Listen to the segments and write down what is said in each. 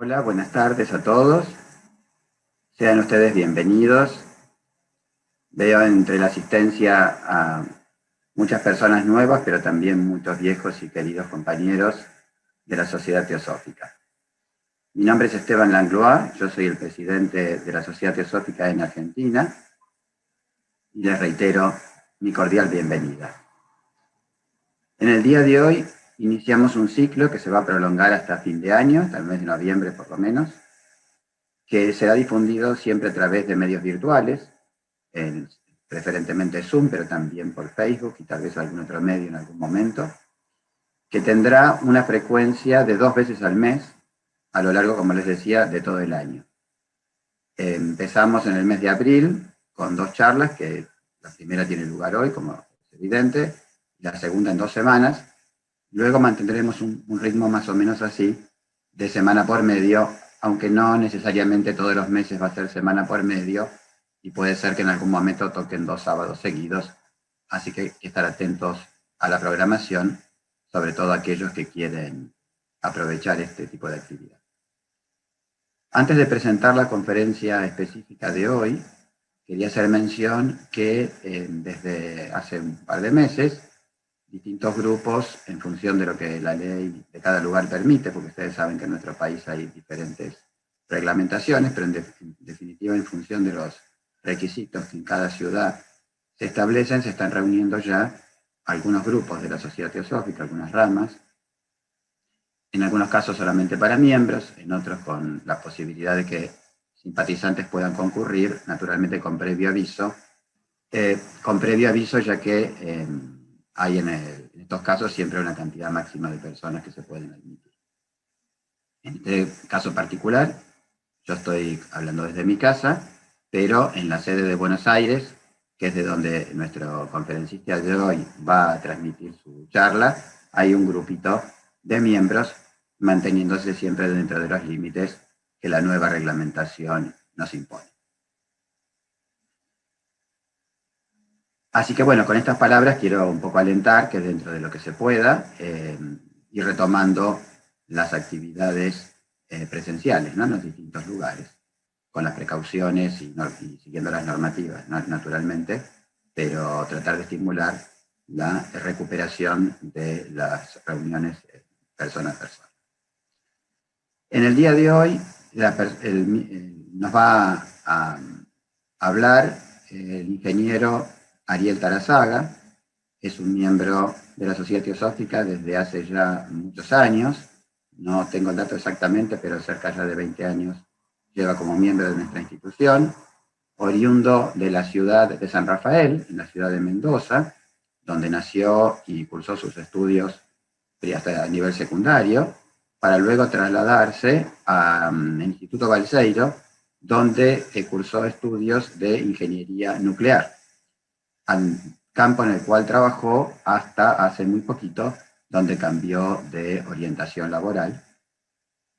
Hola, buenas tardes a todos. Sean ustedes bienvenidos. Veo entre la asistencia a muchas personas nuevas, pero también muchos viejos y queridos compañeros de la Sociedad Teosófica. Mi nombre es Esteban Langlois, yo soy el presidente de la Sociedad Teosófica en Argentina y les reitero mi cordial bienvenida. En el día de hoy iniciamos un ciclo que se va a prolongar hasta fin de año, hasta el mes de noviembre por lo menos, que será difundido siempre a través de medios virtuales, preferentemente Zoom, pero también por Facebook y tal vez algún otro medio en algún momento, que tendrá una frecuencia de 2 veces al mes, a lo largo, como les decía, de todo el año. Empezamos en el mes de abril con 2 charlas, que la primera tiene lugar hoy, como es evidente, y la segunda en 2 semanas. Luego mantendremos un ritmo más o menos así, de semana por medio, aunque no necesariamente todos los meses va a ser semana por medio, y puede ser que en algún momento toquen 2 sábados seguidos, así que hay que estar atentos a la programación, sobre todo aquellos que quieren aprovechar este tipo de actividad. Antes de presentar la conferencia específica de hoy, quería hacer mención que desde hace un par de meses, distintos grupos, en función de lo que la ley de cada lugar permite, porque ustedes saben que en nuestro país hay diferentes reglamentaciones, pero en definitiva en función de los requisitos que en cada ciudad se establecen, se están reuniendo ya algunos grupos de la Sociedad Teosófica, algunas ramas, en algunos casos solamente para miembros, en otros con la posibilidad de que simpatizantes puedan concurrir, naturalmente con previo aviso, ya que hay en estos casos siempre una cantidad máxima de personas que se pueden admitir. En este caso particular, yo estoy hablando desde mi casa, pero en la sede de Buenos Aires, que es de donde nuestro conferencista de hoy va a transmitir su charla, hay un grupito de miembros manteniéndose siempre dentro de los límites que la nueva reglamentación nos impone. Así que bueno, con estas palabras quiero un poco alentar que dentro de lo que se pueda, ir retomando las actividades presenciales, ¿no?, en los distintos lugares, con las precauciones y siguiendo las normativas, ¿no?, naturalmente, pero tratar de estimular la recuperación de las reuniones persona a persona. En el día de hoy nos va a hablar el ingeniero Ariel Tarazaga. Es un miembro de la Sociedad Teosófica desde hace ya muchos años. No tengo el dato exactamente, pero cerca ya de 20 años lleva como miembro de nuestra institución, oriundo de la ciudad de San Rafael, en la ciudad de Mendoza, donde nació y cursó sus estudios hasta a nivel secundario, para luego trasladarse al Instituto Balseiro, donde cursó estudios de ingeniería nuclear, al campo en el cual trabajó hasta hace muy poquito, donde cambió de orientación laboral.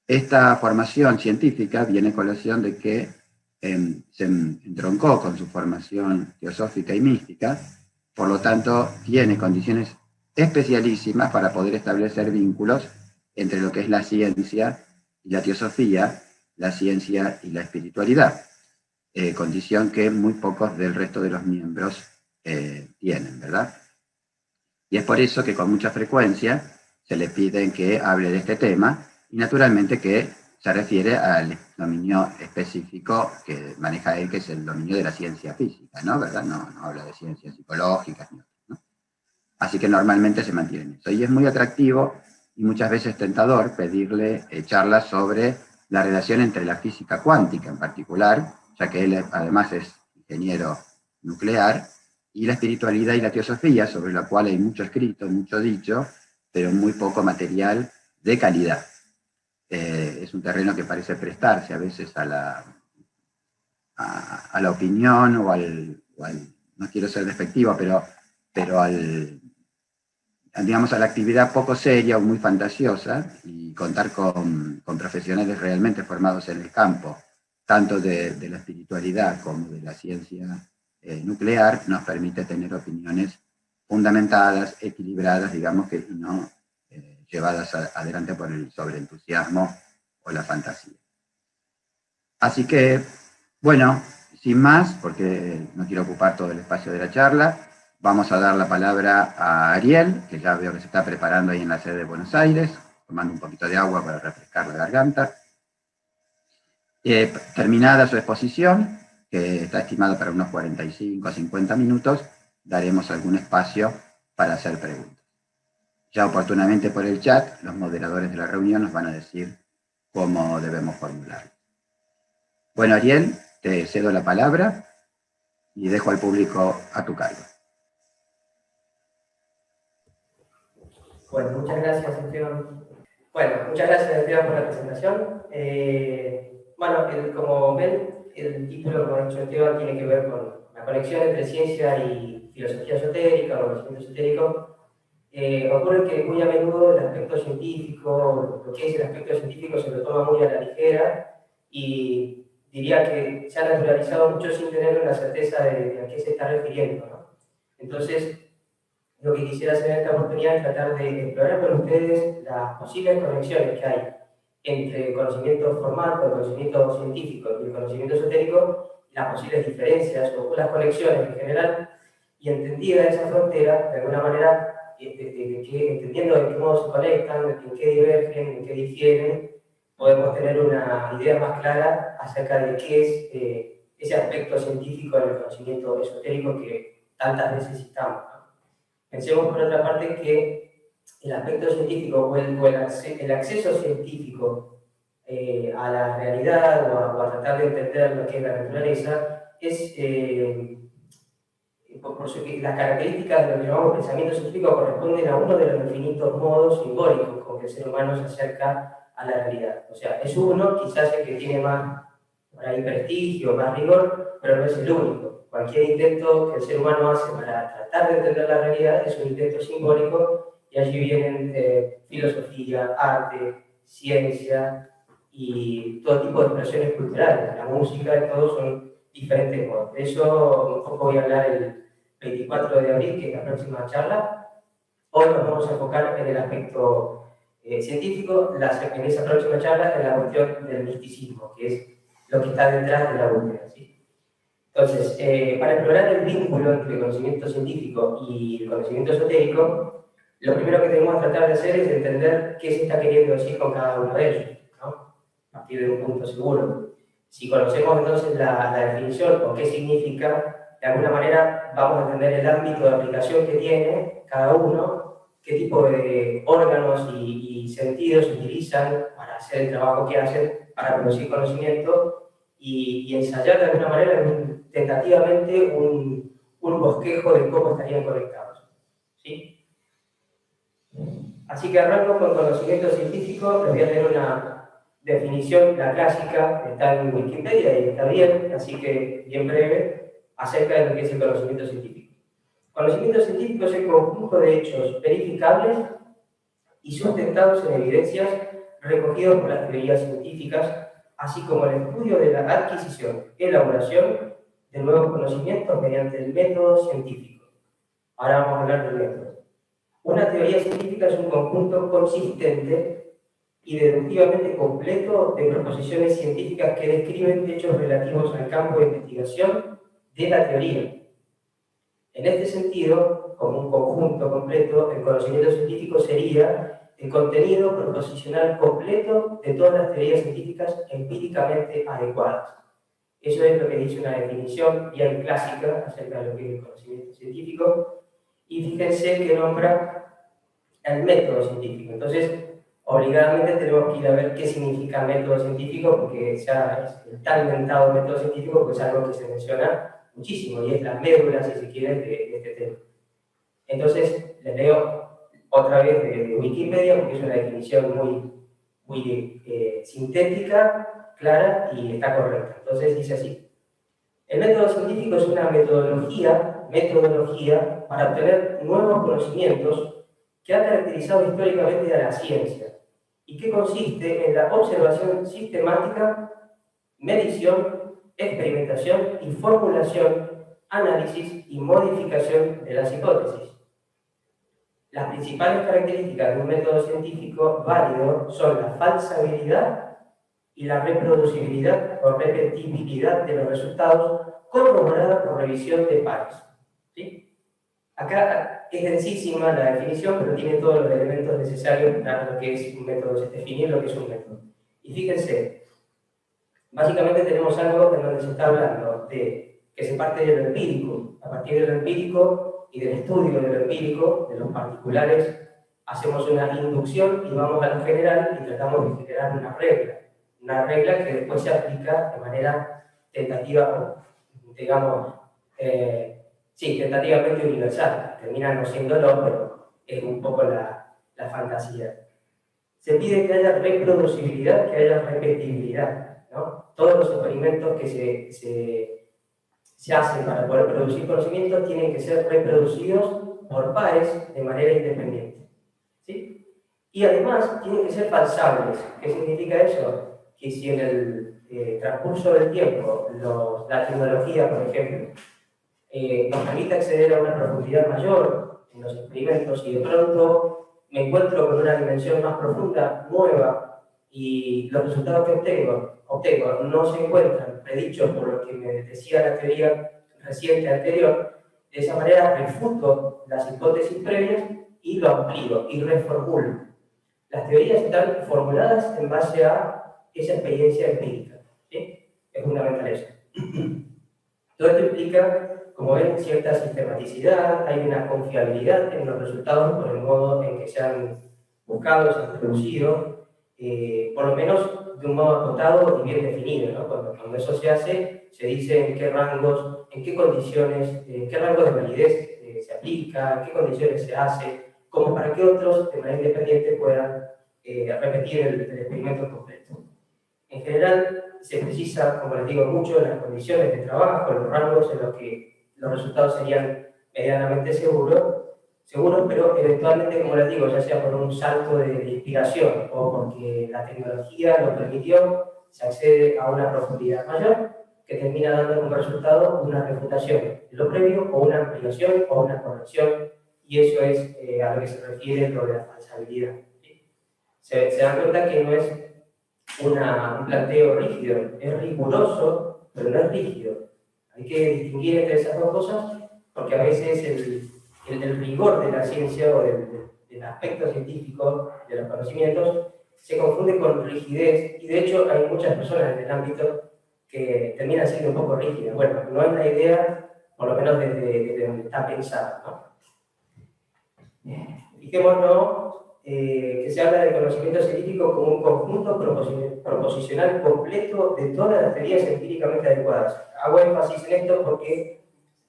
Esta formación científica viene a colación de que se entroncó con su formación teosófica y mística, por lo tanto tiene condiciones especialísimas para poder establecer vínculos entre lo que es la ciencia y la teosofía, la ciencia y la espiritualidad, condición que muy pocos del resto de los miembros tienen, ¿verdad? Y es por eso que con mucha frecuencia se le piden que hable de este tema, y naturalmente que se refiere al dominio específico que maneja él, que es el dominio de la ciencia física, ¿no? ¿Verdad? No habla de ciencias psicológicas, ¿no? Así que normalmente se mantiene eso. Y es muy atractivo y muchas veces tentador pedirle charlas sobre la relación entre la física cuántica en particular, ya que él además es ingeniero nuclear, y la espiritualidad y la teosofía, sobre la cual hay mucho escrito, mucho dicho, pero muy poco material de calidad. Es un terreno que parece prestarse a veces a la opinión o al, no quiero ser despectivo, pero digamos, a la actividad poco seria o muy fantasiosa, y contar con profesionales realmente formados en el campo, tanto de la espiritualidad como de la ciencia nuclear, nos permite tener opiniones fundamentadas, equilibradas, digamos, que no llevadas adelante por el sobreentusiasmo o la fantasía. Así que, bueno, sin más, porque no quiero ocupar todo el espacio de la charla, vamos a dar la palabra a Ariel, que ya veo que se está preparando ahí en la sede de Buenos Aires, tomando un poquito de agua para refrescar la garganta. Terminada su exposición, que está estimada para unos 45 a 50 minutos, daremos algún espacio para hacer preguntas. Ya oportunamente por el chat, los moderadores de la reunión nos van a decir cómo debemos formularlo. Bueno, Ariel, te cedo la palabra y dejo al público a tu cargo. Bueno, muchas gracias, Esteban. Muchas gracias, Esteban, por la presentación. Como ven, el título, como ha dicho Esteban, tiene que ver con la conexión entre ciencia y filosofía esotérica o conocimiento esotérico. Ocurre que muy a menudo el aspecto científico, lo que es el aspecto científico, se lo toma muy a la ligera y diría que se ha naturalizado mucho sin tener una certeza de a qué se está refiriendo, ¿no? Entonces, lo que quisiera hacer en esta oportunidad es tratar de explorar con ustedes las posibles conexiones que hay entre el conocimiento formal, el conocimiento científico y el conocimiento esotérico, las posibles diferencias o las conexiones en general, y entendida esa frontera, de alguna manera, entendiendo de qué modo se conectan, en qué divergen, en qué difieren, podemos tener una idea más clara acerca de qué es ese aspecto científico del conocimiento esotérico que tantas veces citamos. Pensemos, por otra parte, que el aspecto científico o el acceso científico a la realidad o a tratar de entender lo que es la naturaleza es, las características de lo que llamamos pensamiento científico corresponden a uno de los infinitos modos simbólicos con que el ser humano se acerca a la realidad. O sea, es uno, quizás el que tiene más por ahí prestigio, más rigor, pero no es el único. Cualquier intento que el ser humano hace para tratar de entender la realidad es un intento simbólico, y allí vienen filosofía, arte, ciencia y todo tipo de expresiones culturales. La música, todos son diferentes modos. De eso un poco voy a hablar el 24 de abril, que es la próxima charla. Hoy nos vamos a enfocar en el aspecto científico, en esa próxima charla, en la cuestión del misticismo, que es lo que está detrás de la búsqueda, ¿sí? Entonces, para explorar el vínculo entre el conocimiento científico y el conocimiento esotérico, lo primero que tenemos que tratar de hacer es entender qué se está queriendo decir con cada uno de ellos, ¿no? A partir de un punto seguro. Si conocemos entonces la definición o qué significa, de alguna manera vamos a entender el ámbito de aplicación que tiene cada uno, qué tipo de órganos y sentidos utilizan para hacer el trabajo que hacen, para producir conocimiento y ensayar de alguna manera tentativamente un bosquejo de cómo estarían conectados, ¿sí? Así que arranco con conocimiento científico. Les voy a leer una definición, la clásica, está en Wikipedia y está bien, así que bien breve, acerca de lo que es el conocimiento científico. Conocimiento científico es el conjunto de hechos verificables y sustentados en evidencias recogidos por las teorías científicas, así como el estudio de la adquisición, elaboración de nuevos conocimientos mediante el método científico. Ahora vamos a hablar del método. Una teoría científica es un conjunto consistente y deductivamente completo de proposiciones científicas que describen hechos relativos al campo de investigación de la teoría. En este sentido, como un conjunto completo, el conocimiento científico sería el contenido proposicional completo de todas las teorías científicas empíricamente adecuadas. Eso es lo que dice una definición bien clásica acerca de lo que es el conocimiento científico. Y fíjense que nombra el método científico. Entonces, obligadamente tenemos que ir a ver qué significa método científico, porque ya está inventado el método científico, pues es algo que se menciona muchísimo, y es la médula, si se quiere, de este tema. Entonces, les leo otra vez de Wikipedia, porque es una definición muy sintética, clara y está correcta. Entonces dice así: el método científico es una metodología para obtener nuevos conocimientos que ha caracterizado históricamente a la ciencia y que consiste en la observación sistemática, medición, experimentación y formulación, análisis y modificación de las hipótesis. Las principales características de un método científico válido son la falsabilidad, y la reproducibilidad o repetibilidad de los resultados corroborada por revisión de pares. ¿Sí? Acá es densísima la definición, pero tiene todos los elementos necesarios para lo que es un método, es definir lo que es un método. Y fíjense, básicamente tenemos algo en donde se está hablando de que se parte de lo empírico. A partir de lo empírico y del estudio de lo empírico, de los particulares, hacemos una inducción y vamos a lo general y tratamos de generar una regla que después se aplica de manera tentativa, digamos, tentativamente universal. Termina no siéndolo, pero es un poco la fantasía. Se pide que haya reproducibilidad, que haya repetibilidad, ¿no? Todos los experimentos que se hacen para poder producir conocimientos tienen que ser reproducidos por pares de manera independiente, ¿sí? Y además tienen que ser falsables. ¿Qué significa eso? Que si en el transcurso del tiempo la tecnología, por ejemplo, nos permite acceder a una profundidad mayor en los experimentos y de pronto me encuentro con una dimensión más profunda, nueva, y los resultados que obtengo no se encuentran predichos por lo que me decía la teoría reciente anterior, de esa manera refuto las hipótesis previas y lo amplío y reformulo. Las teorías están formuladas en base a esa experiencia empírica, ¿sí? Es fundamental eso. Todo esto implica, como ven, cierta sistematicidad, hay una confiabilidad en los resultados por el modo en que se han buscado, se han producido, por lo menos de un modo acotado y bien definido, ¿no? Cuando eso se hace, se dice en qué rangos, en qué condiciones, en qué rango de validez se aplica, en qué condiciones se hace, como para que otros de manera independiente puedan repetir el experimento completo. En general, se precisa, como les digo, mucho en las condiciones de trabajo, los rangos en los que los resultados serían medianamente seguros, pero eventualmente, como les digo, ya sea por un salto de inspiración o porque la tecnología lo permitió, se accede a una profundidad mayor que termina dando como resultado una refutación de lo previo o una ampliación o una corrección, y eso es a lo que se refiere lo de la falsabilidad. ¿Sí? Se dan cuenta que no es un planteo rígido, es riguroso, pero no es rígido. Hay que distinguir entre esas dos cosas, porque a veces el rigor de la ciencia o del aspecto científico de los conocimientos se confunde con rigidez, y de hecho hay muchas personas en el ámbito que terminan siendo un poco rígidas. Bueno, no es la idea, por lo menos desde donde está pensada, ¿no? Fijémonos que se habla de conocimiento científico como un conjunto proposicional completo de todas las teorías empíricamente adecuadas. Hago énfasis en esto porque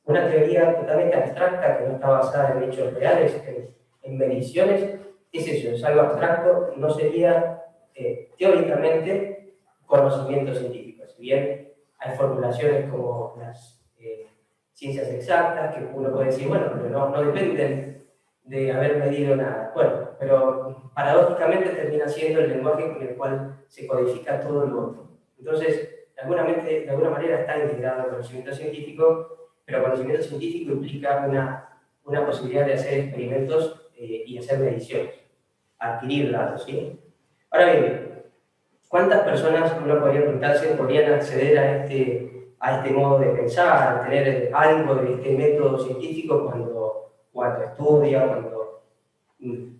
una teoría totalmente abstracta que no está basada en hechos reales, en mediciones, es eso, es algo abstracto, no sería teóricamente conocimiento científico. Si bien hay formulaciones como las ciencias exactas, que uno puede decir, bueno, pero no dependen de haber medido nada. Bueno, pero paradójicamente termina siendo el lenguaje con el cual se codifica todo lo otro. Entonces, de alguna manera está integrado el conocimiento científico, pero conocimiento científico implica una posibilidad de hacer experimentos y hacer mediciones, adquirir datos, ¿sí? Ahora bien, ¿cuántas personas, uno podría preguntarse, podrían acceder a este modo de pensar, a tener algo de este método científico cuando estudia, cuando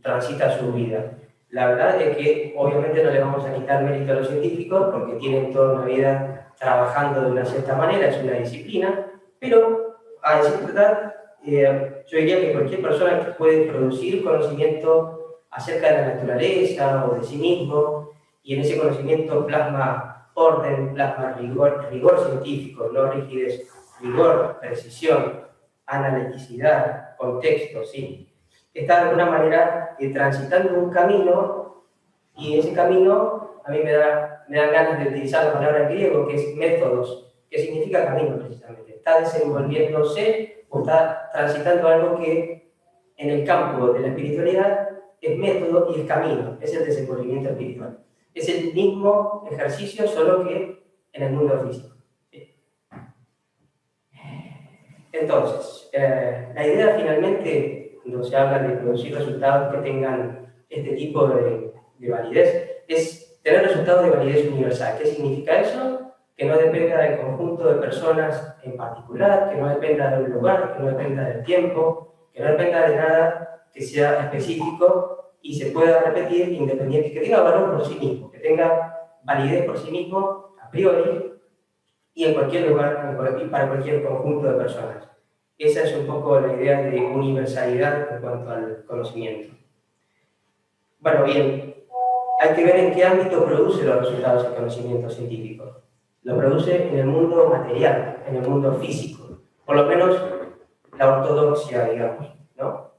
transita su vida? La verdad es que obviamente no le vamos a quitar mérito a los científicos porque tienen toda una vida trabajando de una cierta manera, es una disciplina, pero a decir verdad, yo diría que cualquier persona que puede producir conocimiento acerca de la naturaleza o de sí mismo, y en ese conocimiento plasma orden, plasma rigor científico, no rigidez, rigor, precisión, analiticidad, contexto, ¿sí? Está de alguna manera transitando un camino, y ese camino a mí me dan ganas de utilizar la palabra en griego, que es métodos, que significa camino precisamente. Está desenvolviéndose o está transitando algo que en el campo de la espiritualidad es método y es camino, es el desenvolvimiento espiritual. Es el mismo ejercicio, solo que en el mundo físico. Entonces, la idea finalmente, cuando se habla de producir resultados que tengan este tipo de validez, es tener resultados de validez universal. ¿Qué significa eso? Que no dependa del conjunto de personas en particular, que no dependa del lugar, que no dependa del tiempo, que no dependa de nada que sea específico y se pueda repetir independiente, que tenga valor por sí mismo, que tenga validez por sí mismo a priori y en cualquier lugar y para cualquier conjunto de personas. Esa es un poco la idea de universalidad en cuanto al conocimiento. Bueno, bien, hay que ver en qué ámbito produce los resultados del conocimiento científico. Lo produce en el mundo material, en el mundo físico, por lo menos la ortodoxia, digamos, ¿no?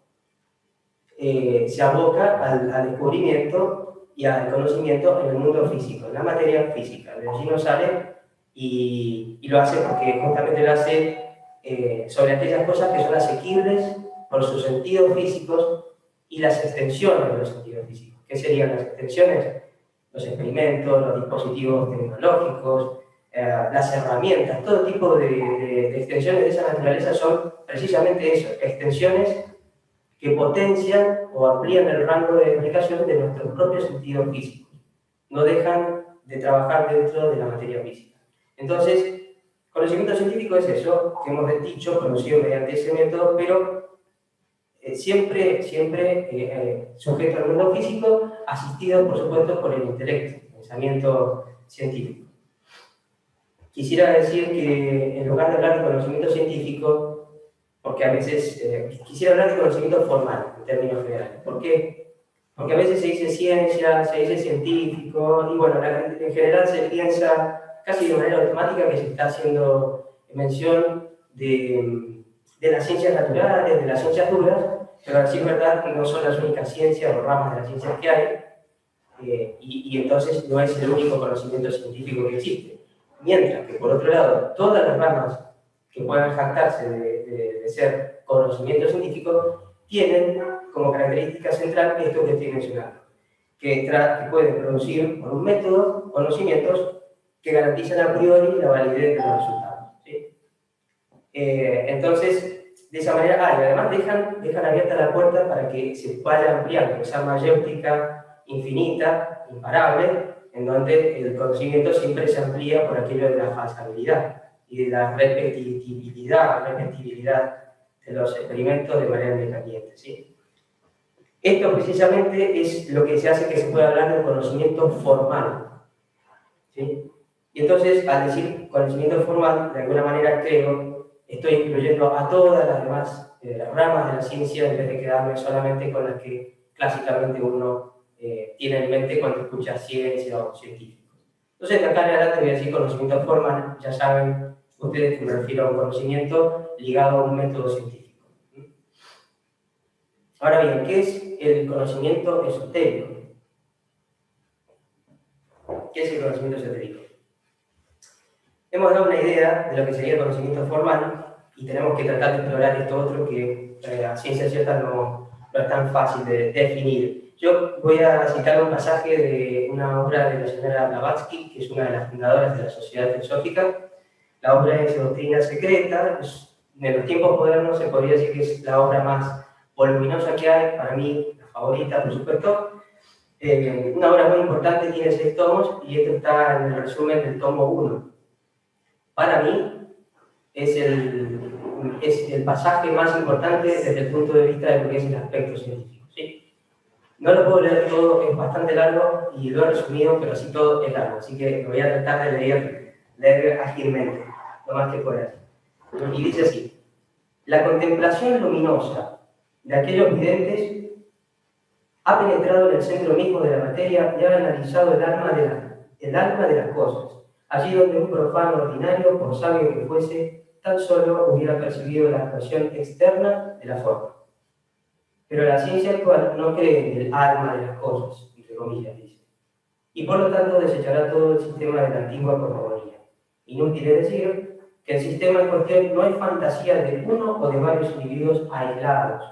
Se aboca al descubrimiento y al conocimiento en el mundo físico, en la materia física. De allí no sale y lo hace porque justamente lo hace sobre aquellas cosas que son asequibles por sus sentidos físicos y las extensiones de los sentidos físicos. ¿Qué serían las extensiones? Los experimentos, los dispositivos tecnológicos, las herramientas, todo tipo de extensiones de esa naturaleza son precisamente eso, extensiones que potencian o amplían el rango de aplicación de nuestros propios sentidos físicos. No dejan de trabajar dentro de la materia física. Entonces, conocimiento científico es eso que hemos dicho, conocido mediante ese método, pero siempre sujeto al mundo físico, asistido, por supuesto, por el intelecto, el pensamiento científico. Quisiera decir que en lugar de hablar de conocimiento científico, porque a veces quisiera hablar de conocimiento formal, en términos generales. ¿Por qué? Porque a veces se dice ciencia, se dice científico, y bueno, en general se piensa casi de manera automática que se está haciendo mención de las ciencias naturales, de las ciencias duras, pero así es verdad que no son las únicas ciencias o ramas de las ciencias que hay, y entonces no es el único conocimiento científico que existe. Mientras que, por otro lado, todas las ramas que puedan jactarse de ser conocimiento científico tienen como característica central esto que estoy mencionando, que pueden producir por un método conocimientos que garantizan a priori la validez de los resultados. ¿Sí? Entonces, de esa manera, y además dejan abierta la puerta para que se vaya ampliando esa mayéutica infinita, imparable, en donde el conocimiento siempre se amplía por aquello de la falsabilidad y de la repetibilidad de los experimentos de manera independiente. ¿Sí? Esto precisamente es lo que se hace que se pueda hablar de conocimiento formal. ¿Sí? Y entonces, al decir conocimiento formal, de alguna manera creo, estoy incluyendo a todas las demás ramas de la ciencia en vez de quedarme solamente con las que clásicamente uno tiene en mente cuando escucha ciencia o científico. Entonces, de acá en adelante voy a decir conocimiento formal, ya saben ustedes que me refiero a un conocimiento ligado a un método científico. Ahora bien, ¿qué es el conocimiento esotérico? ¿Qué es el conocimiento esotérico? Hemos dado una idea de lo que sería el conocimiento formal y tenemos que tratar de explorar esto otro que a ciencia cierta no es tan fácil de definir. Yo voy a citar un pasaje de una obra de la señora Blavatsky, que es una de las fundadoras de la Sociedad Teosófica. La obra es Doctrina Secreta. En los tiempos modernos se podría decir que es la obra más voluminosa que hay, para mí la favorita, por supuesto. Una obra muy importante, tiene 6 tomos, y esto está en el resumen del tomo 1. Para mí es el pasaje más importante desde el punto de vista de lo que es el aspecto científico. ¿Sí? No lo puedo leer todo, es bastante largo y lo he resumido, pero sí todo es largo, así que lo voy a tratar de leer ágilmente, lo más que pueda. Y dice así: la contemplación luminosa de aquellos videntes ha penetrado en el centro mismo de la materia y ha analizado el alma de las cosas, allí donde un profano ordinario, por sabio que fuese, tan solo hubiera percibido la actuación externa de la forma. Pero la ciencia actual no cree en el alma de las cosas, entre comillas, dice, y por lo tanto desechará todo el sistema de la antigua cosmogonía. Inútil es decir que el sistema en cuestión no es fantasía de uno o de varios individuos aislados,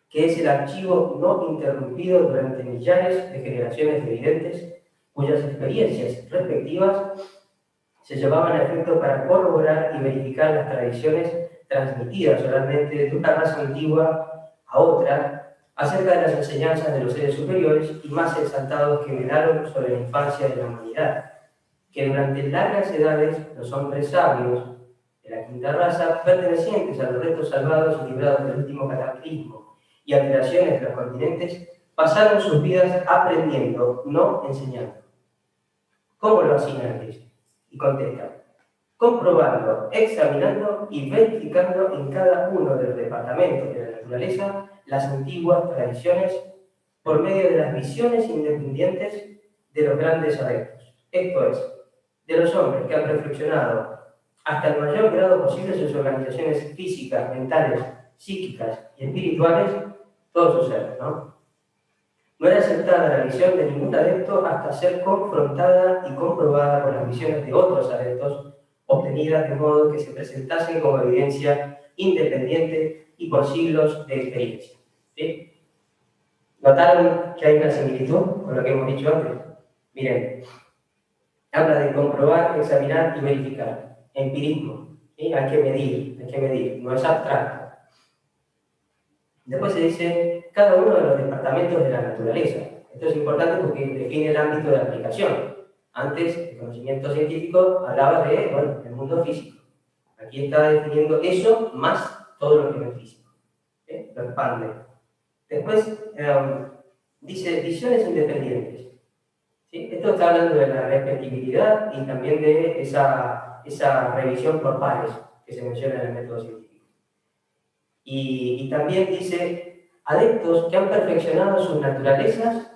que es el archivo no interrumpido durante millares de generaciones de videntes, cuyas experiencias respectivas se llevaban a efecto para corroborar y verificar las tradiciones transmitidas oralmente de una raza antigua a otra, acerca de las enseñanzas de los seres superiores y más exaltados que velaron sobre la infancia de la humanidad, que durante largas edades los hombres sabios de la quinta raza, pertenecientes a los restos salvados y librados del último cataclismo y alteraciones de los continentes, pasaron sus vidas aprendiendo, no enseñando. ¿Cómo lo hacían antes? Y contestan: comprobando, examinando y verificando en cada uno de los departamentos de la naturaleza las antiguas tradiciones por medio de las visiones independientes de los grandes adeptos, esto es, de los hombres que han reflexionado hasta el mayor grado posible sus organizaciones físicas, mentales, psíquicas y espirituales, todo su ser, ¿no? No era aceptada la visión de ningún adepto hasta ser confrontada y comprobada por las visiones de otros adeptos, obtenidas de modo que se presentasen como evidencia independiente y por siglos de experiencia. ¿Sí? ¿Notaron que hay una similitud con lo que hemos dicho antes? Miren, habla de comprobar, examinar y verificar. Empirismo. ¿Sí? Hay que medir, no es abstracto. Después se dice cada uno de los departamentos de la naturaleza. Esto es importante porque define el ámbito de aplicación. Antes, el conocimiento científico hablaba de, bueno, el mundo físico. Aquí está definiendo eso más todo lo que no es físico. ¿Sí? Lo expande. Después dice visiones independientes. ¿Sí? Esto está hablando de la repetibilidad y también de esa revisión por pares que se menciona en el método científico. Y también dice adeptos que han perfeccionado sus naturalezas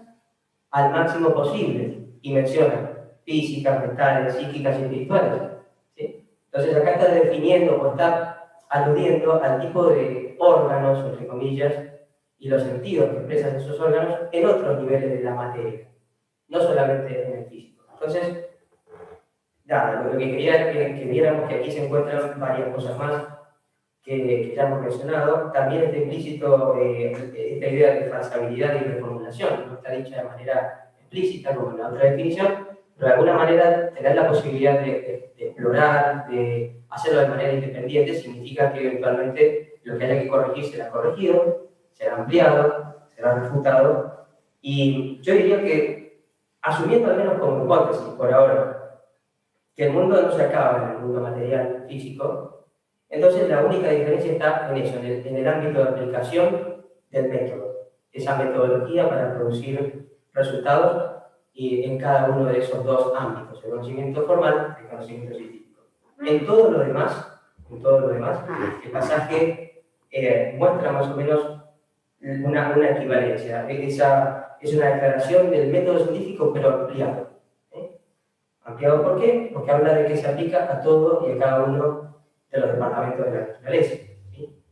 al máximo posible y menciona físicas, mentales, psíquicas y espirituales. ¿Sí? Entonces acá está definiendo o está aludiendo al tipo de órganos, entre comillas, y los sentidos que expresan esos órganos en otros niveles de la materia, no solamente en el físico. Entonces, nada, lo que quería era que viéramos que aquí se encuentran varias cosas más que ya hemos mencionado. También está implícito esta idea de falsabilidad y reformulación. No está dicha de manera explícita como en la otra definición, pero de alguna manera tener la posibilidad de explorar, de hacerlo de manera independiente, significa que eventualmente lo que haya que corregir será corregido, será ampliado, será refutado. Y yo diría que, asumiendo al menos como hipótesis por ahora, que el mundo no se acaba en el mundo material físico, entonces la única diferencia está en eso, en el ámbito de aplicación del método, esa metodología para producir resultados y en cada uno de esos dos ámbitos, el conocimiento formal y el conocimiento científico. En todo lo demás, el pasaje muestra más o menos una equivalencia. Es una declaración del método científico, pero ampliado. ¿Ampliado por qué? Porque habla de que se aplica a todo y a cada uno de los departamentos de la naturaleza. ¿Sí?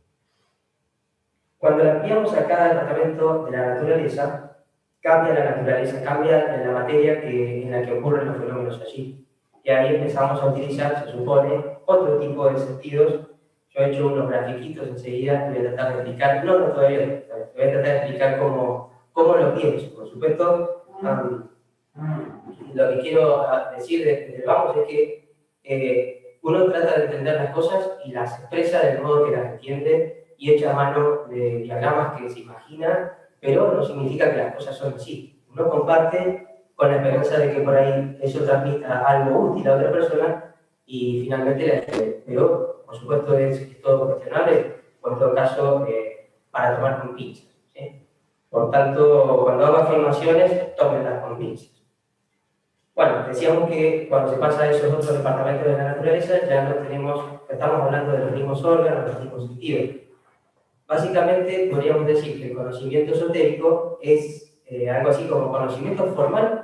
Cuando la ampliamos a cada departamento de la naturaleza, cambia la naturaleza, cambia la materia en la que ocurren los fenómenos allí. Y ahí empezamos a utilizar, se supone, otro tipo de sentidos. Yo he hecho unos grafiquitos enseguida, voy a tratar de explicar, no todavía, voy a tratar de explicar cómo lo pienso. Por supuesto, lo que quiero decir desde el vamos es que uno trata de entender las cosas y las expresa del modo que las entiende y echa mano de diagramas que se imagina, pero no significa que las cosas son así. Uno comparte con la esperanza de que por ahí eso transmita algo útil a otra persona y finalmente la entiende. Pero, por supuesto, es todo cuestionable, o en todo caso, para tomar con pinzas. ¿Sí? Por tanto, cuando hago afirmaciones, tómenlas con pinzas. Bueno, decíamos que cuando se pasa a esos otros departamentos de la naturaleza, ya no estamos hablando de los mismos órganos, los mismos sentidos. Básicamente, podríamos decir que el conocimiento esotérico es algo así como conocimiento formal,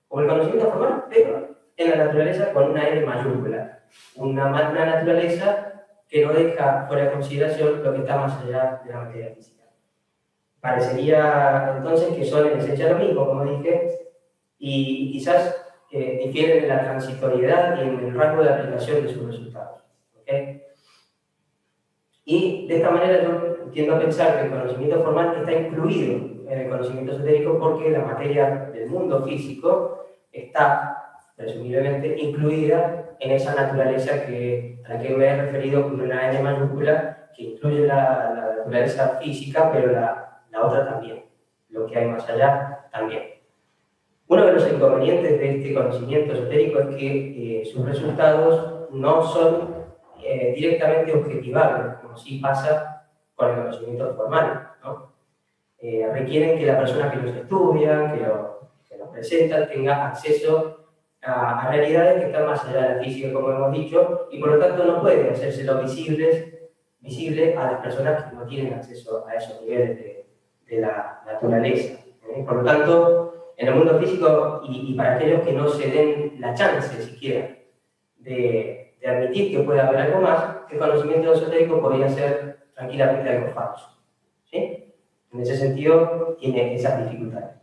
como el conocimiento formal, pero en la naturaleza con una N mayúscula. Una naturaleza que no deja fuera de consideración lo que está más allá de la materia física. Parecería entonces que son en esencia lo mismo, como dije, y quizás difieren en la transitoriedad y en el rango de aplicación de sus resultados. ¿Okay? Y de esta manera yo tiendo a pensar que el conocimiento formal está incluido en el conocimiento esotérico porque la materia del mundo físico está, presumiblemente, incluida en esa naturaleza a la que me he referido con una N mayúscula, que incluye la naturaleza física, pero la la otra también. Lo que hay más allá también. Uno de los inconvenientes de este conocimiento esotérico es que sus resultados no son directamente objetivables, como sí pasa con el conocimiento formal, ¿no? Requieren que la persona que los estudia, que los presenta, tenga acceso a realidades que están más allá de la física, como hemos dicho, y por lo tanto no puede hacérselo visible a las personas que no tienen acceso a esos niveles de la naturaleza. Por lo tanto, en el mundo físico, y para aquellos que no se den la chance siquiera de admitir que puede haber algo más, el conocimiento esotérico podría ser tranquilamente algo falso. ¿Sí? En ese sentido, tiene esas dificultades.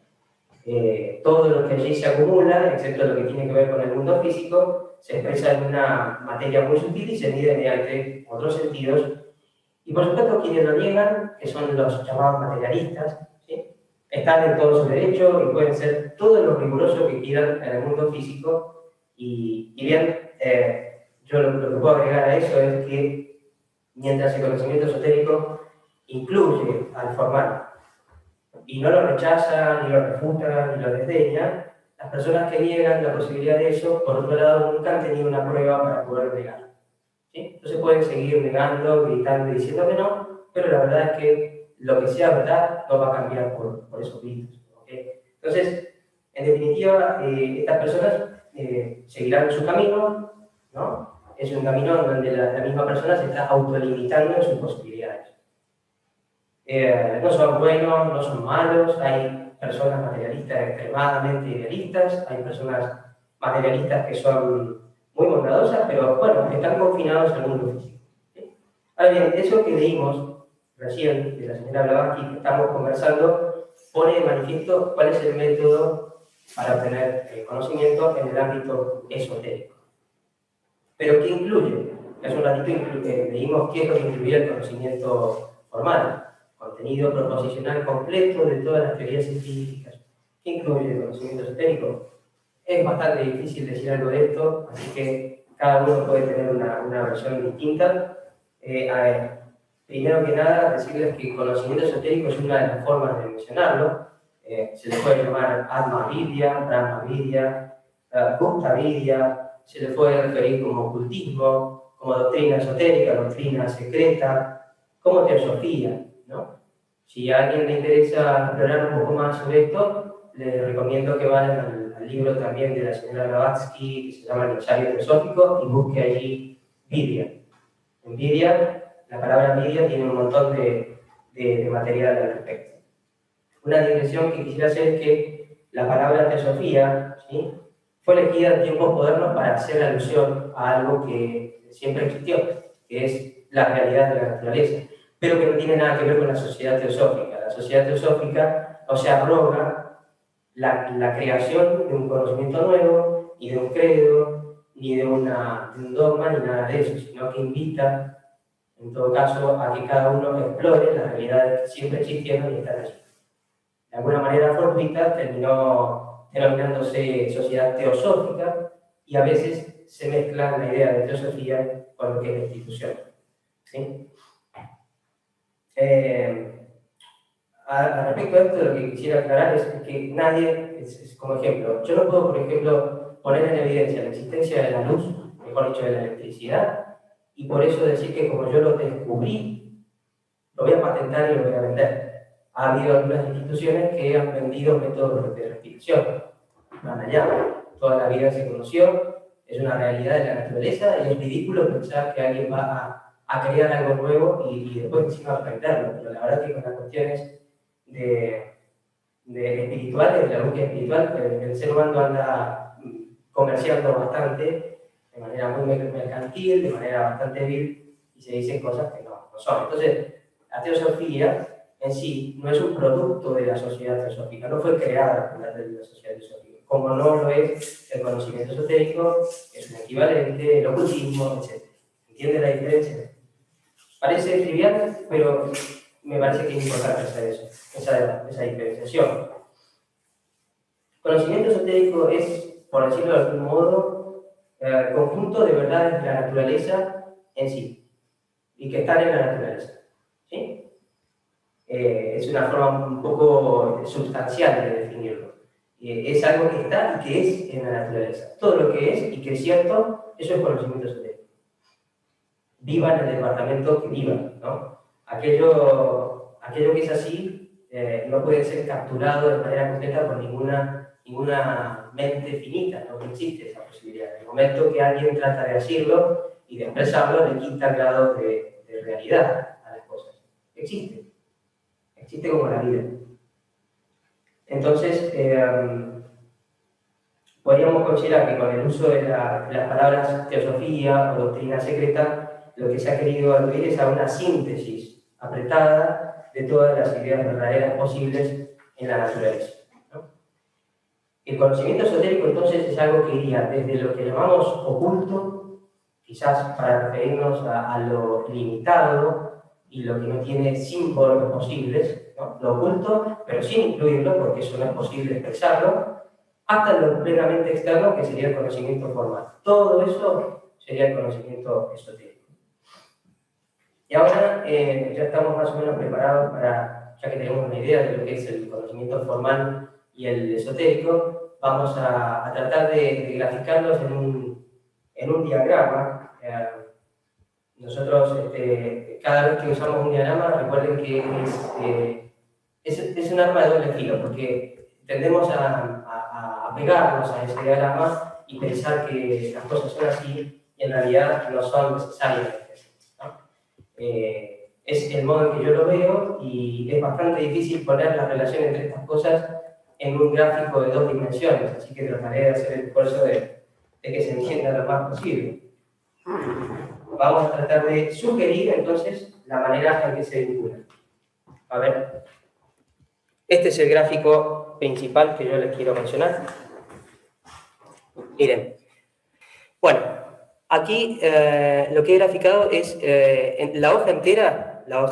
Todo lo que allí se acumula, excepto lo que tiene que ver con el mundo físico, se expresa en una materia muy sutil y se mide mediante otros sentidos. Y por supuesto, quienes lo niegan, que son los llamados materialistas, ¿sí? Están en todo su derecho y pueden ser todo lo riguroso que quieran en el mundo físico. Y bien, yo lo que puedo agregar a eso es que mientras el conocimiento esotérico incluye al formal y no lo rechaza, ni lo refuta, ni lo desdeña, las personas que niegan la posibilidad de eso, por otro lado, nunca han tenido una prueba para poder negar. ¿Sí? Entonces pueden seguir negando, gritando y diciendo que no, pero la verdad es que lo que sea verdad no va a cambiar por esos gritos. ¿Okay? Entonces, en definitiva, estas personas seguirán su camino, ¿no? Es un camino donde la misma persona se está autolimitando en sus posibilidades. No son buenos, no son malos, hay personas materialistas extremadamente idealistas, hay personas materialistas que son muy bondadosas, pero bueno, están confinados al mundo físico. ¿Sí? Ahora bien, eso que leímos recién de la señora Blavatsky, que estamos conversando, pone de manifiesto cuál es el método para obtener conocimiento en el ámbito esotérico. Pero ¿qué incluye? Hace un ratito leímos qué es lo que incluye el conocimiento formal. Contenido proposicional completo de todas las teorías científicas. ¿Qué incluye el conocimiento esotérico? Es bastante difícil decir algo de esto, así que cada uno puede tener una versión distinta. Primero que nada, decirles que el conocimiento esotérico es una de las formas de mencionarlo. Se le puede llamar Atma Vidya, Brahma Vidya, Gupta Vidya, se le puede referir como ocultismo, como doctrina esotérica, doctrina secreta, como teosofía, ¿no? Si a alguien le interesa explorar un poco más sobre esto, les recomiendo que vayan al libro también de la señora Blavatsky, que se llama El ensayo teosófico, y busque allí Vidya. En Vidya, la palabra Vidya tiene un montón de material al respecto. Una digresión que quisiera hacer es que la palabra teosofía, ¿sí?, fue elegida en tiempos modernos para hacer alusión a algo que siempre existió, que es la realidad de la naturaleza, pero que no tiene nada que ver con la sociedad teosófica. La sociedad teosófica no se arroga la creación de un conocimiento nuevo, ni de un credo, ni de un dogma, ni nada de eso, sino que invita, en todo caso, a que cada uno explore las realidades que siempre existieron y están allí. De alguna manera fortuita terminó denominándose sociedad teosófica y a veces se mezcla la idea de teosofía con lo que es la institución. ¿Sí? Respecto a esto, lo que quisiera aclarar es que nadie, como ejemplo, yo no puedo, por ejemplo, poner en evidencia la existencia de la luz, mejor dicho, de la electricidad, y por eso decir que como yo lo descubrí, lo voy a patentar y lo voy a vender. Ha habido algunas instituciones que han vendido métodos de respiración. Van allá, toda la vida se conoció, es una realidad de la naturaleza y es ridículo pensar que alguien va a crear algo nuevo y después encima aprenderlo. Pero la verdad es que con las cuestiones de espirituales, de la búsqueda espiritual, el ser humano anda comerciando bastante, de manera muy mercantil, de manera bastante vil, y se dicen cosas que no son. Entonces, la teosofía en sí no es un producto de la sociedad teosófica, no fue creada por la sociedad teosófica, como no lo es el conocimiento esotérico, es un equivalente, el ocultismo, etc. ¿Entiende la diferencia? Parece trivial, pero me parece que es importante hacer eso, esa diferenciación. Conocimiento esotérico es, por decirlo de algún modo, el conjunto de verdades de la naturaleza en sí, y que están en la naturaleza. ¿Sí? Es una forma un poco sustancial de definirlo. Es algo que está y que es en la naturaleza. Todo lo que es y que es cierto, eso es conocimiento esotérico. Viva en el departamento que viva, ¿no? Aquello que es así no puede ser capturado de manera completa por ninguna mente finita, no existe esa posibilidad. En el momento que alguien trata de decirlo y de expresarlo, le quita el grado de realidad a las cosas. Existe como la vida. Entonces, podríamos considerar que con el uso de las palabras teosofía o doctrina secreta, lo que se ha querido aludir es a una síntesis apretada de todas las ideas verdaderas posibles en la naturaleza, ¿no? El conocimiento esotérico, entonces, es algo que iría desde lo que llamamos oculto, quizás para referirnos a lo limitado y lo que no tiene símbolos posibles, ¿no? Lo oculto, pero sin incluirlo, porque eso no es posible expresarlo, hasta lo plenamente externo, que sería el conocimiento formal. Todo eso sería el conocimiento esotérico. Y ahora ya estamos más o menos preparados para, ya que tenemos una idea de lo que es el conocimiento formal y el esotérico, vamos a tratar de graficarlos en un diagrama. Nosotros, cada vez que usamos un diagrama, recuerden que es un arma de doble filo, porque tendemos a pegarnos a ese diagrama y pensar que las cosas son así y en realidad no son necesariamente así, ¿no? Es el modo en que yo lo veo y es bastante difícil poner la relación entre estas cosas en un gráfico de 2 dimensiones, así que trataré de hacer el esfuerzo de que se entienda lo más posible. Vamos a tratar de sugerir entonces la manera en que se vinculan. A ver, este es el gráfico principal que yo les quiero mencionar. Miren, bueno, aquí lo que he graficado es la hoja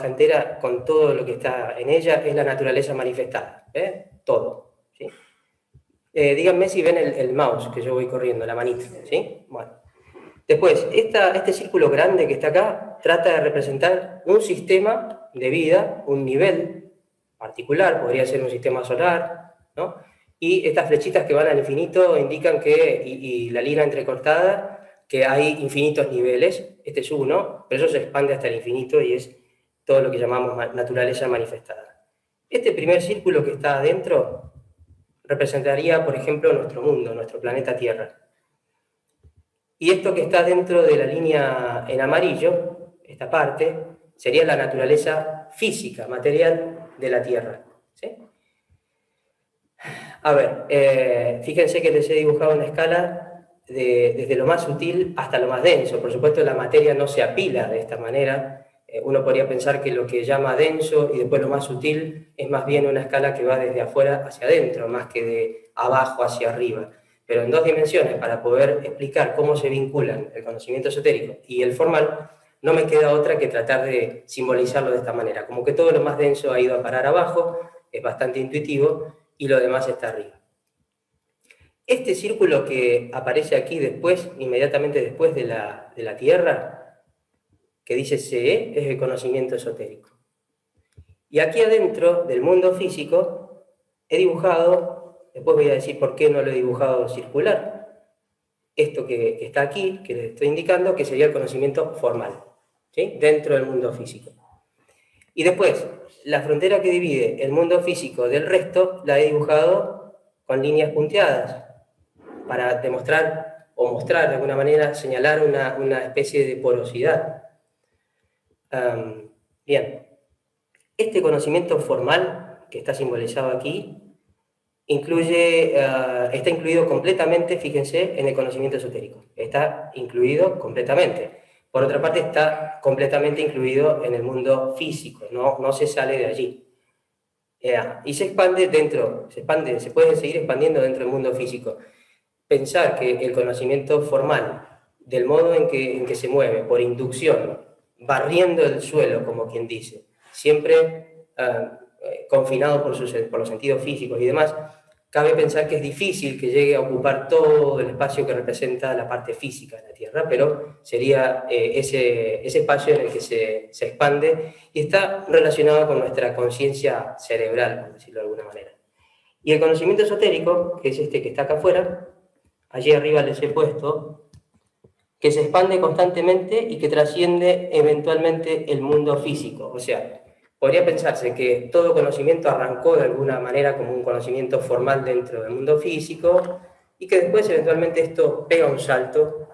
entera con todo lo que está en ella es la naturaleza manifestada, todo, ¿sí? Díganme si ven el mouse que yo voy corriendo, la manita, ¿sí? Bueno. Después, este círculo grande que está acá trata de representar un sistema de vida, un nivel particular, podría ser un sistema solar, ¿no? Y estas flechitas que van al infinito indican que, y la línea entrecortada, que hay infinitos niveles. Este es uno, pero eso se expande hasta el infinito y es todo lo que llamamos naturaleza manifestada. Este primer círculo que está adentro representaría, por ejemplo, nuestro mundo, nuestro planeta Tierra. Y esto que está dentro de la línea en amarillo, esta parte, sería la naturaleza física, material de la Tierra, ¿sí? A ver, fíjense que les he dibujado una escala desde lo más sutil hasta lo más denso. Por supuesto, la materia no se apila de esta manera. Uno podría pensar que lo que llama denso y después lo más sutil es más bien una escala que va desde afuera hacia adentro, más que de abajo hacia arriba. Pero en 2 dimensiones, para poder explicar cómo se vinculan el conocimiento esotérico y el formal, no me queda otra que tratar de simbolizarlo de esta manera. Como que todo lo más denso ha ido a parar abajo, es bastante intuitivo, y lo demás está arriba. Este círculo que aparece aquí después, inmediatamente después de la Tierra, que dice CE, es el conocimiento esotérico. Y aquí adentro del mundo físico he dibujado, después voy a decir por qué no lo he dibujado circular, esto que está aquí, que les estoy indicando, que sería el conocimiento formal, ¿sí? Dentro del mundo físico. Y después, la frontera que divide el mundo físico del resto la he dibujado con líneas punteadas para demostrar o mostrar de alguna manera, señalar una especie de porosidad. Bien, este conocimiento formal que está simbolizado aquí está incluido completamente, fíjense, en el conocimiento esotérico. Está incluido completamente. Por otra parte, está completamente incluido en el mundo físico, no se sale de allí. Y se expande se puede seguir expandiendo dentro del mundo físico. Pensar que el conocimiento formal, del modo en que se mueve, por inducción, barriendo el suelo, como quien dice, siempre confinado por los sentidos físicos y demás, cabe pensar que es difícil que llegue a ocupar todo el espacio que representa la parte física de la Tierra, pero sería ese espacio en el que se expande y está relacionado con nuestra conciencia cerebral, por decirlo de alguna manera. Y el conocimiento esotérico, que es este que está acá afuera, allí arriba les he puesto, que se expande constantemente y que trasciende eventualmente el mundo físico. O sea, podría pensarse que todo conocimiento arrancó de alguna manera como un conocimiento formal dentro del mundo físico y que después eventualmente esto pega un salto,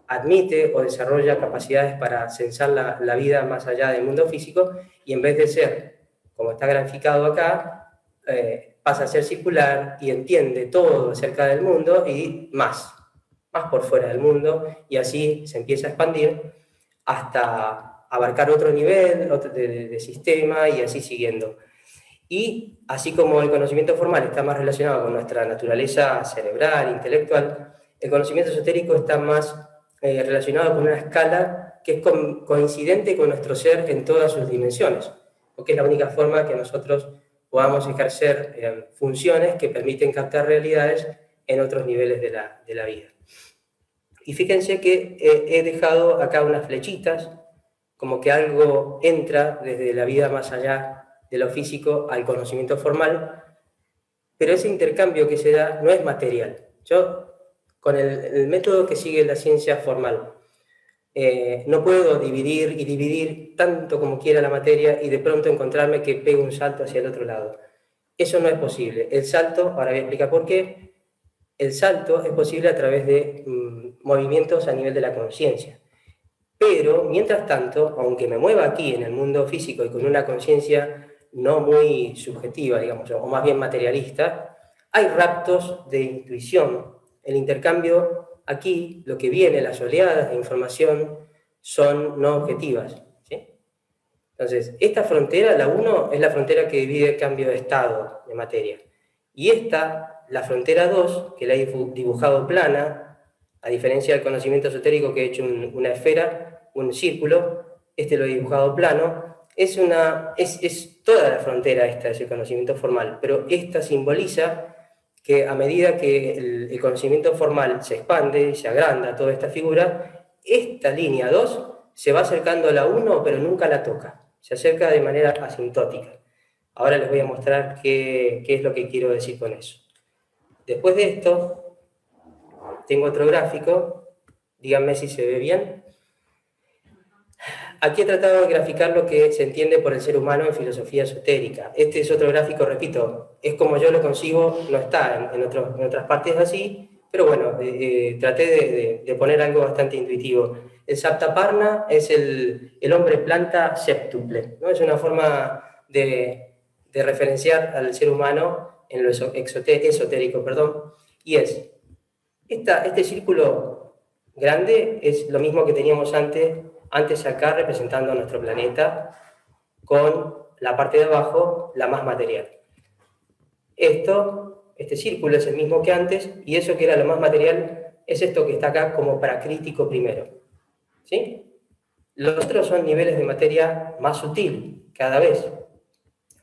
admite o desarrolla capacidades para censar la vida más allá del mundo físico y en vez de ser, como está graficado acá, pasa a ser circular y entiende todo acerca del mundo y más por fuera del mundo, y así se empieza a expandir hasta abarcar otro nivel de sistema y así siguiendo. Y así como el conocimiento formal está más relacionado con nuestra naturaleza cerebral, intelectual, el conocimiento esotérico está más relacionado con una escala que es coincidente con nuestro ser en todas sus dimensiones, porque es la única forma que nosotros podamos ejercer funciones que permiten captar realidades en otros niveles de la vida. Y fíjense que he dejado acá unas flechitas, como que algo entra desde la vida más allá de lo físico al conocimiento formal, pero ese intercambio que se da no es material. Yo, con el método que sigue la ciencia formal, no puedo dividir y dividir tanto como quiera la materia y de pronto encontrarme que pego un salto hacia el otro lado. Eso no es posible. El salto, ahora voy a explicar por qué, el salto es posible a través de movimientos a nivel de la conciencia. Pero, mientras tanto, aunque me mueva aquí en el mundo físico y con una conciencia no muy subjetiva, digamos, o más bien materialista, hay raptos de intuición. El intercambio aquí, lo que viene, las oleadas de información, son no objetivas, ¿sí? Entonces, esta frontera, la 1, es la frontera que divide el cambio de estado de materia. Y esta, la frontera 2, que la he dibujado plana, a diferencia del conocimiento esotérico que he hecho una esfera, un círculo, este lo he dibujado plano, es toda la frontera esta, es el conocimiento formal, pero esta simboliza que a medida que el conocimiento formal se expande, se agranda toda esta figura, esta línea 2 se va acercando a la 1, pero nunca la toca, se acerca de manera asintótica. Ahora les voy a mostrar qué es lo que quiero decir con eso. Después de esto, tengo otro gráfico, díganme si se ve bien. Aquí he tratado de graficar lo que se entiende por el ser humano en filosofía esotérica. Este es otro gráfico, repito, es como yo lo concibo, no está en otras partes así, pero bueno, traté de poner algo bastante intuitivo. El Saptaparna es el hombre planta séptuple, ¿no? Es una forma de referenciar al ser humano en lo esotérico, y es, este círculo grande es lo mismo que teníamos antes acá representando a nuestro planeta, con la parte de abajo, la más material. Este círculo es el mismo que antes, y eso que era lo más material es esto que está acá como paracrítico primero. ¿Sí? Los otros son niveles de materia más sutil, cada vez.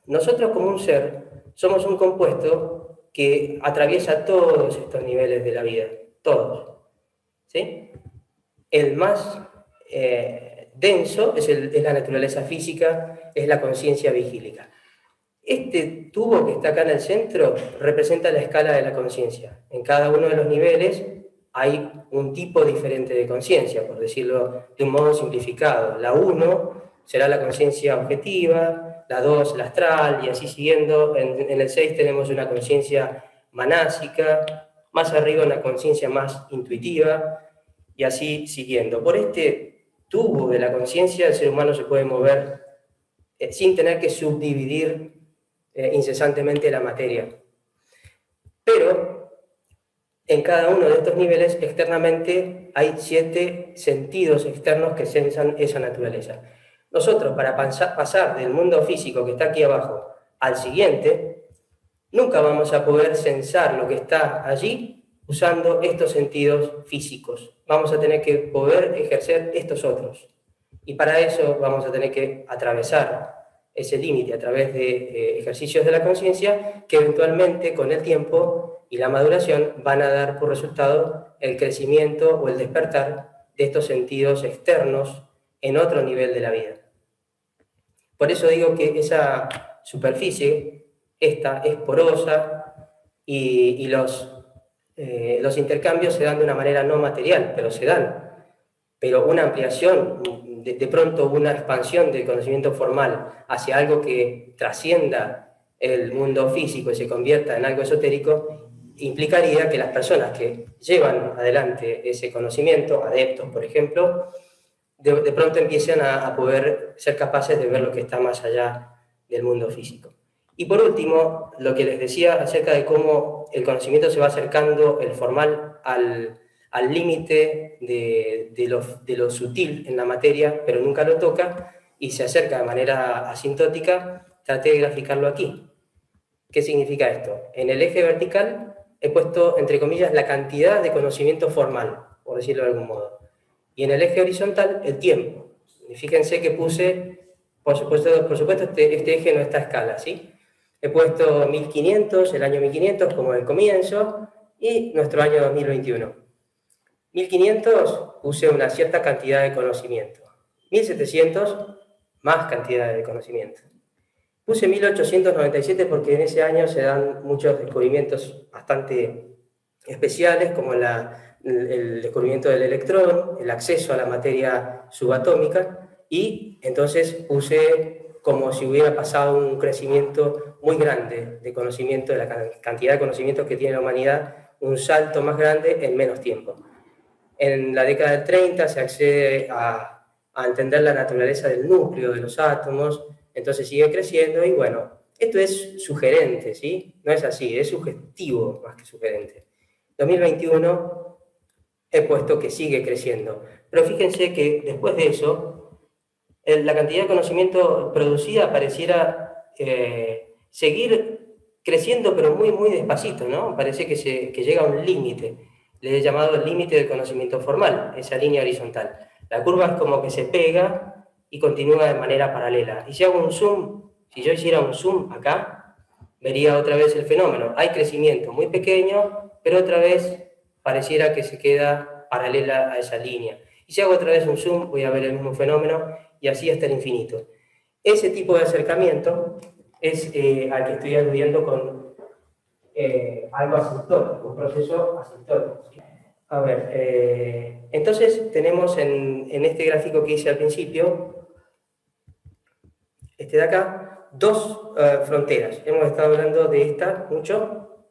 Nosotros como un ser somos un compuesto que atraviesa todos estos niveles de la vida, todos. ¿Sí? El más denso es la naturaleza física, es la conciencia vigílica. Este tubo que está acá en el centro representa la escala de la conciencia. En cada uno de los niveles hay un tipo diferente de conciencia, por decirlo de un modo simplificado. La 1 será la conciencia objetiva, la 2 la astral, y así siguiendo. En el 6 tenemos una conciencia manásica, más arriba una conciencia más intuitiva, y así siguiendo. Por este tubo de la conciencia el ser humano se puede mover sin tener que subdividir incesantemente la materia. Pero en cada uno de estos niveles externamente hay 7 sentidos externos que sensan esa naturaleza. Nosotros, para pasar del mundo físico que está aquí abajo al siguiente, nunca vamos a poder sensar lo que está allí usando estos sentidos físicos. Vamos a tener que poder ejercer estos otros. Y para eso vamos a tener que atravesar ese límite a través de ejercicios de la conciencia que eventualmente con el tiempo y la maduración van a dar por resultado el crecimiento o el despertar de estos sentidos externos en otro nivel de la vida. Por eso digo que esa superficie, esta es porosa y los intercambios se dan de una manera no material, pero se dan. Pero una ampliación, de pronto una expansión del conocimiento formal hacia algo que trascienda el mundo físico y se convierta en algo esotérico, implicaría que las personas que llevan adelante ese conocimiento, adeptos por ejemplo, de pronto empiecen a poder ser capaces de ver lo que está más allá del mundo físico. Y por último, lo que les decía acerca de cómo el conocimiento se va acercando, el formal, al límite de lo sutil en la materia, pero nunca lo toca, y se acerca de manera asintótica. Traté de graficarlo aquí. ¿Qué significa esto? En el eje vertical he puesto, entre comillas, la cantidad de conocimiento formal, por decirlo de algún modo. Y en el eje horizontal, el tiempo. Fíjense que puse, por supuesto este eje no está a escala, ¿sí? He puesto 1500, el año 1500 como el comienzo, y nuestro año 2021. 1500 puse una cierta cantidad de conocimiento. 1700, más cantidad de conocimiento. Puse 1897 porque en ese año se dan muchos descubrimientos bastante especiales, como el descubrimiento del electrón, el acceso a la materia subatómica, y entonces puse como si hubiera pasado un crecimiento muy grande de conocimiento, de la cantidad de conocimientos que tiene la humanidad, un salto más grande en menos tiempo. En la década del 30 se accede a entender la naturaleza del núcleo de los átomos, entonces sigue creciendo y bueno, esto es sugerente, ¿sí? No es así, es sugestivo más que sugerente. 2021 he puesto que sigue creciendo, pero fíjense que después de eso, la cantidad de conocimiento producida pareciera seguir creciendo, pero muy, muy despacito, ¿no? Parece que llega a un límite. Le he llamado el límite del conocimiento formal, esa línea horizontal. La curva es como que se pega y continúa de manera paralela. Y si hago un zoom, si yo hiciera un zoom acá, vería otra vez el fenómeno. Hay crecimiento muy pequeño, pero otra vez pareciera que se queda paralela a esa línea. Y si hago otra vez un zoom, voy a ver el mismo fenómeno y así hasta el infinito. Ese tipo de acercamiento es al que estoy aludiendo con algo asintótico, un proceso asintótico. A ver, entonces tenemos en este gráfico que hice al principio, este de acá, dos fronteras. Hemos estado hablando de esta mucho,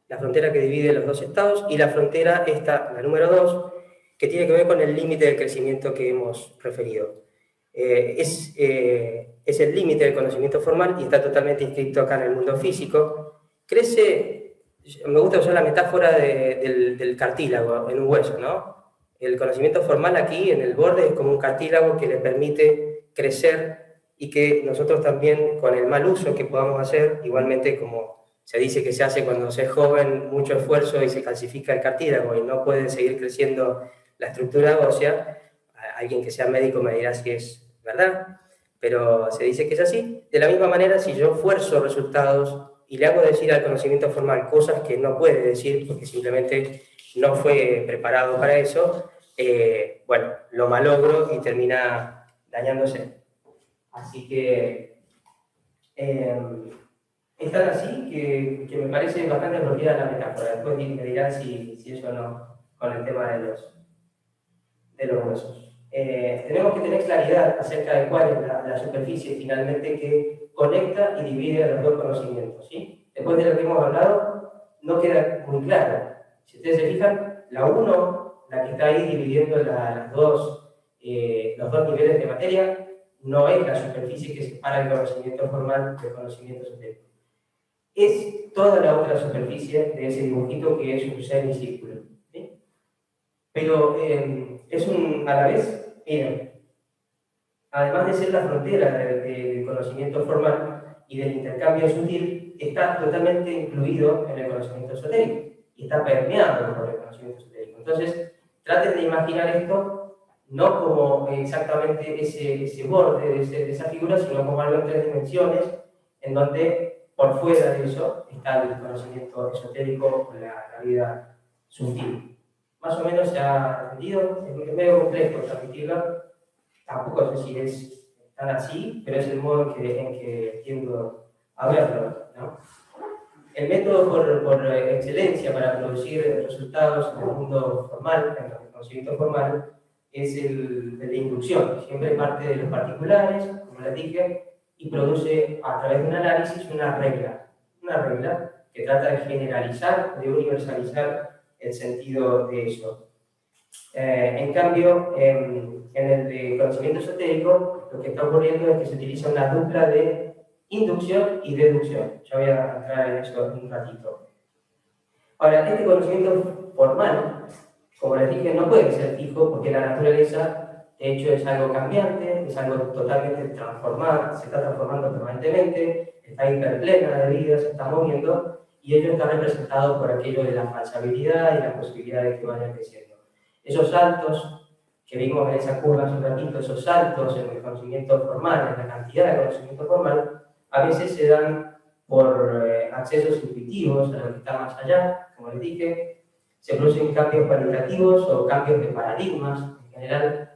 la frontera que divide los dos estados, y la frontera, esta, la número 2, que tiene que ver con el límite del crecimiento que hemos referido. Es el límite del conocimiento formal y está totalmente inscrito acá en el mundo físico. Crece, me gusta usar la metáfora del cartílago en un hueso, ¿no? El conocimiento formal aquí en el borde es como un cartílago que le permite crecer y que nosotros también, con el mal uso que podamos hacer, igualmente como se dice que se hace cuando se es joven, mucho esfuerzo y se calcifica el cartílago y no puede seguir creciendo la estructura ósea. Alguien que sea médico me dirá si es verdad, pero se dice que es así. De la misma manera, si yo fuerzo resultados y le hago decir al conocimiento formal cosas que no puede decir porque simplemente no fue preparado para eso, bueno, lo malogro y termina dañándose. Así que es tan así que me parece bastante apropiada la metáfora. Después me dirán si eso o no con el tema de los huesos. Tenemos que tener claridad acerca de cuál es la superficie finalmente que conecta y divide a los dos conocimientos, ¿sí? Después de lo que hemos hablado, no queda muy claro. Si ustedes se fijan, la 1, la que está ahí dividiendo los dos niveles de materia, no es la superficie que separa el conocimiento formal del conocimiento esotérico. Es toda la otra superficie de ese dibujito que es un semicírculo, ¿sí? Pero es a la vez, miren, además de ser la frontera del conocimiento formal y del intercambio sutil, está totalmente incluido en el conocimiento esotérico y está permeado por el conocimiento esotérico. Entonces, traten de imaginar esto no como exactamente ese borde de esa figura, sino como algo en 3 dimensiones, en donde por fuera de eso está el conocimiento esotérico o la vida sutil. Más o menos se ha entendido, es medio complejo transmitirlo, tampoco sé si es tan así, pero es el modo en que tiendo a verlo, ¿no? El método por excelencia para producir resultados en el mundo formal, en el conocimiento formal, es el de la inducción. Siempre parte de los particulares, como les dije, y produce a través de un análisis una regla que trata de generalizar, de universalizar el sentido de eso. En cambio, en el de conocimiento esotérico, lo que está ocurriendo es que se utiliza una dupla de inducción y deducción. Ya voy a entrar en eso en un ratito. Ahora, este conocimiento formal, como les dije, no puede ser fijo porque la naturaleza, de hecho, es algo cambiante, es algo totalmente transformado, se está transformando permanentemente, está hiperplena de vida, se está moviendo, y ello está representado por aquello de la falsabilidad y la posibilidad de que vaya creciendo. Esos saltos que vimos en esa curva hace un ratito, esos saltos en el conocimiento formal, en la cantidad de conocimiento formal, a veces se dan por accesos intuitivos a lo que está más allá, como les dije, se producen cambios cualitativos o cambios de paradigmas, en general,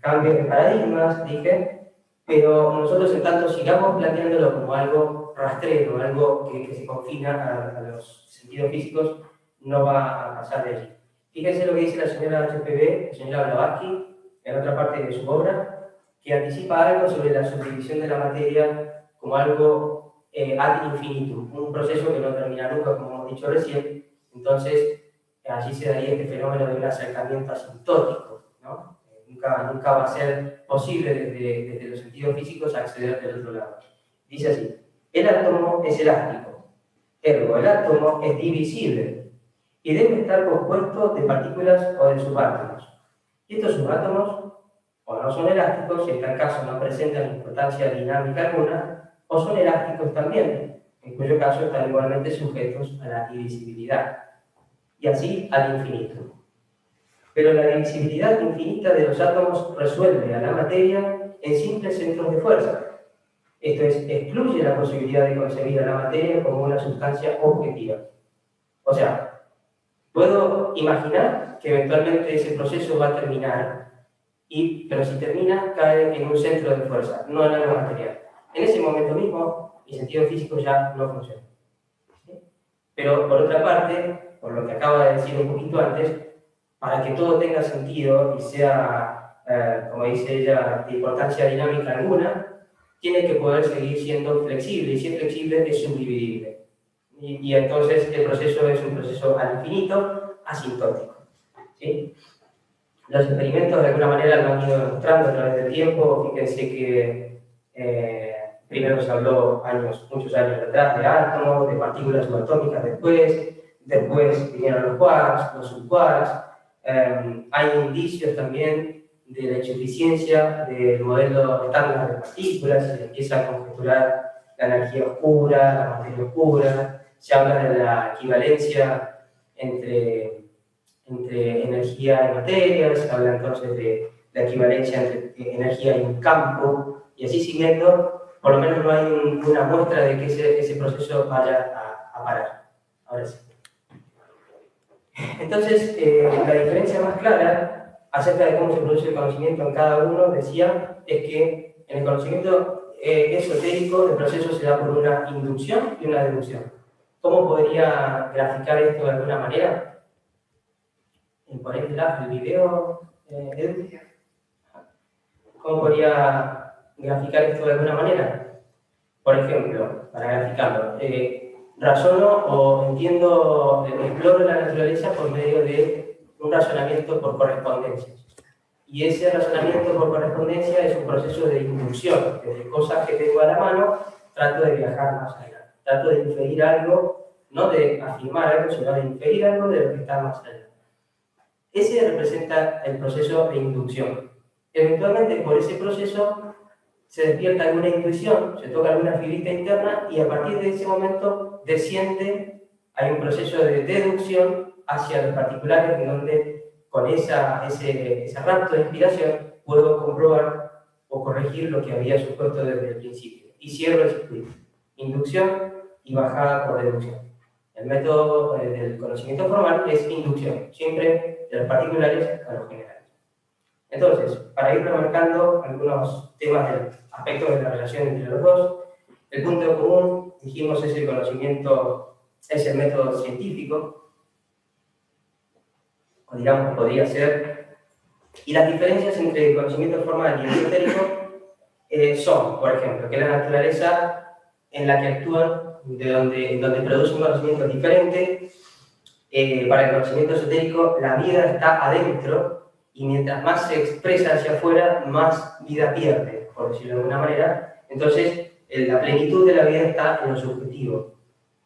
cambios de paradigmas, dije, pero nosotros en tanto sigamos planteándolo como algo rastrero, algo que se confina a los sentidos físicos, no va a pasar de allí. Fíjense lo que dice la señora HPV, la señora Blavatsky, en otra parte de su obra, que anticipa algo sobre la subdivisión de la materia como algo ad infinitum, un proceso que no termina nunca, como hemos dicho recién. Entonces, allí se daría este fenómeno de un acercamiento asintótico, ¿no? Nunca va a ser posible desde los sentidos físicos acceder del otro lado. Dice así: el átomo es elástico, ergo el átomo es divisible y debe estar compuesto de partículas o de subátomos. Y estos subátomos o no son elásticos, si en tal caso no presentan importancia dinámica alguna, o son elásticos también, en cuyo caso están igualmente sujetos a la divisibilidad, y así al infinito. Pero la divisibilidad infinita de los átomos resuelve a la materia en simples centros de fuerza. Esto es, excluye la posibilidad de concebir a la materia como una sustancia objetiva. O sea, puedo imaginar que eventualmente ese proceso va a terminar, pero si termina, cae en un centro de fuerza, no en algo material. En ese momento mismo, mi sentido físico ya no funciona. ¿Sí? Pero por otra parte, por lo que acaba de decir un poquito antes, para que todo tenga sentido y sea, como dice ella, de importancia dinámica alguna, tiene que poder seguir siendo flexible, y si es flexible es subdividible. Y entonces el proceso es un proceso al infinito, asintótico. ¿Sí? Los experimentos de alguna manera lo han ido demostrando a través del tiempo. Fíjense que primero se habló muchos años atrás de átomos, de partículas subatómicas después vinieron los quarks, los subquarks. Hay indicios también de la insuficiencia del modelo estándar de partículas, se empieza a conjeturar la energía oscura, la materia oscura, se habla de la equivalencia entre energía y materia, se habla entonces de la equivalencia entre energía y un campo, y así siguiendo, por lo menos no hay una muestra de que ese proceso vaya a parar. Ahora sí. Entonces, la diferencia más clara acerca de cómo se produce el conocimiento en cada uno, decía, es que en el conocimiento esotérico el proceso se da por una inducción y una deducción. ¿Cómo podría graficar esto de alguna manera? Por ahí el video, Edu. ¿Cómo podría graficar esto de alguna manera? Por ejemplo, para graficarlo, razono o entiendo, exploro la naturaleza por medio de un razonamiento por correspondencia. Y ese razonamiento por correspondencia es un proceso de inducción. Desde cosas que tengo a la mano, trato de viajar más allá. Trato de inferir algo, no de afirmar algo, sino de inferir algo de lo que está más allá. Ese representa el proceso de inducción. Eventualmente, por ese proceso, se despierta alguna intuición, se toca alguna fibrita interna y a partir de ese momento desciende, hay un proceso de deducción hacia los particulares en donde con ese rapto de inspiración, puedo comprobar o corregir lo que había supuesto desde el principio. Y cierro el circuito. Inducción y bajada por deducción. El método del conocimiento formal es inducción, siempre de los particulares a los generales. Entonces, para ir remarcando algunos temas del aspecto de la relación entre los dos, el punto común, dijimos, es el conocimiento, es el método científico, o digamos, podría ser, y las diferencias entre el conocimiento formal y el esotérico son, por ejemplo, que la naturaleza en la que actúan, donde produce un conocimiento diferente, para el conocimiento esotérico, la vida está adentro, y mientras más se expresa hacia afuera, más vida pierde, por decirlo de alguna manera. Entonces, la plenitud de la vida está en lo subjetivo.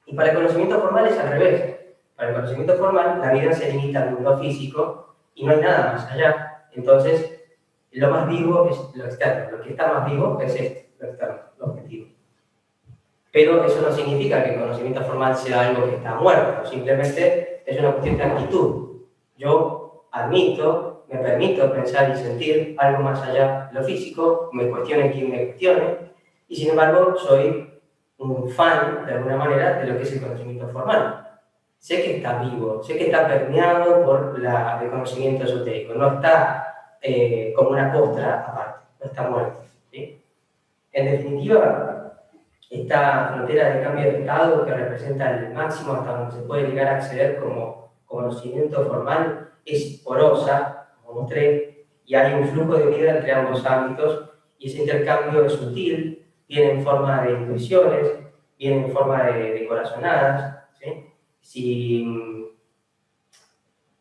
Y para el conocimiento formal es al revés. Para el conocimiento formal, la vida se limita al mundo físico y no hay nada más allá. Entonces, lo más vivo es lo externo. Lo que está más vivo es lo externo, lo objetivo. Pero eso no significa que el conocimiento formal sea algo que está muerto. Simplemente es una cuestión de actitud. Yo admito, me permito pensar y sentir algo más allá de lo físico, me cuestione quien me cuestione, y sin embargo soy un fan, de alguna manera, de lo que es el conocimiento formal. Sé que está vivo, sé que está permeado por el conocimiento esotérico, no está como una postra aparte, no está muerto. ¿Sí? En definitiva, esta frontera de cambio de estado que representa el máximo hasta donde se puede llegar a acceder como conocimiento formal es porosa, como mostré, y hay un flujo de vida entre ambos ámbitos, y ese intercambio es sutil, viene en forma de intuiciones, viene en forma de corazonadas. ¿Sí?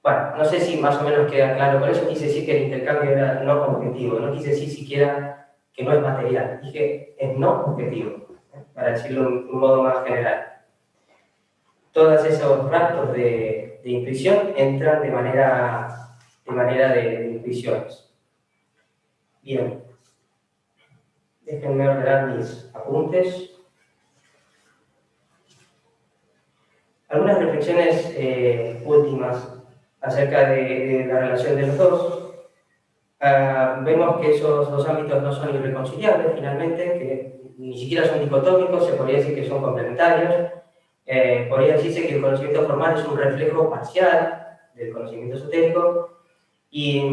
Bueno, no sé si más o menos queda claro, por eso quise decir que el intercambio era no objetivo, no quise decir siquiera que no es material, dije es no objetivo, para decirlo de un modo más general. Todos esos raptos de intuición entran de manera de intuiciones. Bien, déjenme ordenar mis apuntes. Algunas reflexiones últimas acerca de la relación de los dos. Vemos que esos dos ámbitos no son irreconciliables, finalmente, que ni siquiera son dicotómicos, se podría decir que son complementarios. Podría decirse que el conocimiento formal es un reflejo parcial del conocimiento esotérico, y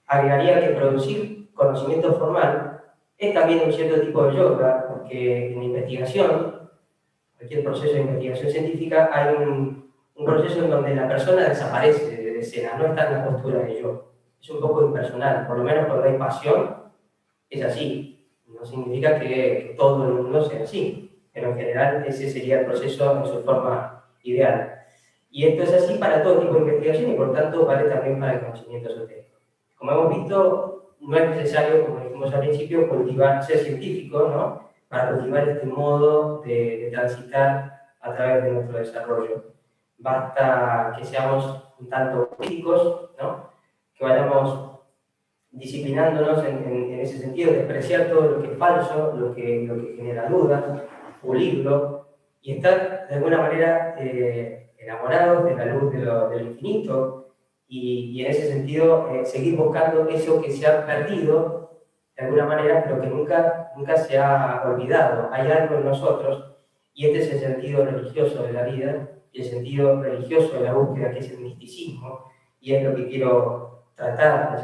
agregaría que producir conocimiento formal es también un cierto tipo de yoga, porque en investigación, cualquier proceso de investigación científica, hay un proceso en donde la persona desaparece de escena, no está en la postura de yo. Es un poco impersonal, por lo menos cuando hay pasión, es así. No significa que todo el mundo sea así, pero en general ese sería el proceso en su forma ideal. Y esto es así para todo tipo de investigación y por tanto vale también para el conocimiento esotérico. Como hemos visto, no es necesario, como dijimos al principio, ser científico, ¿no?, para cultivar este modo de transitar a través de nuestro desarrollo. Basta que seamos un tanto críticos, ¿no?, que vayamos disciplinándonos en ese sentido, despreciar todo lo que es falso, lo que genera dudas, pulirlo y estar de alguna manera enamorados de la luz del infinito y en ese sentido seguir buscando eso que se ha perdido de alguna manera, pero que nunca se ha olvidado. Hay algo en nosotros, y este es el sentido religioso de la vida, y el sentido religioso de la búsqueda, que es el misticismo, y es lo que quiero tratar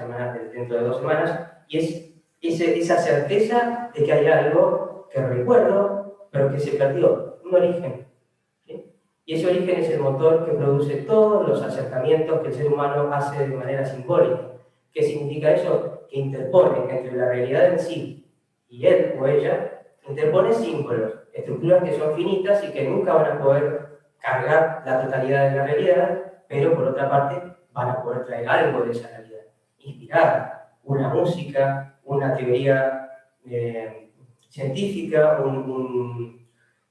dentro de 2 semanas, y es esa certeza de que hay algo que recuerdo, pero que se perdió, un origen. ¿Sí? Y ese origen es el motor que produce todos los acercamientos que el ser humano hace de manera simbólica. ¿Qué significa eso? Que interpone entre la realidad en sí y él o ella, interpone símbolos, estructuras que son finitas y que nunca van a poder cargar la totalidad de la realidad, pero por otra parte van a poder traer algo de esa realidad, inspirar una música, una teoría científica,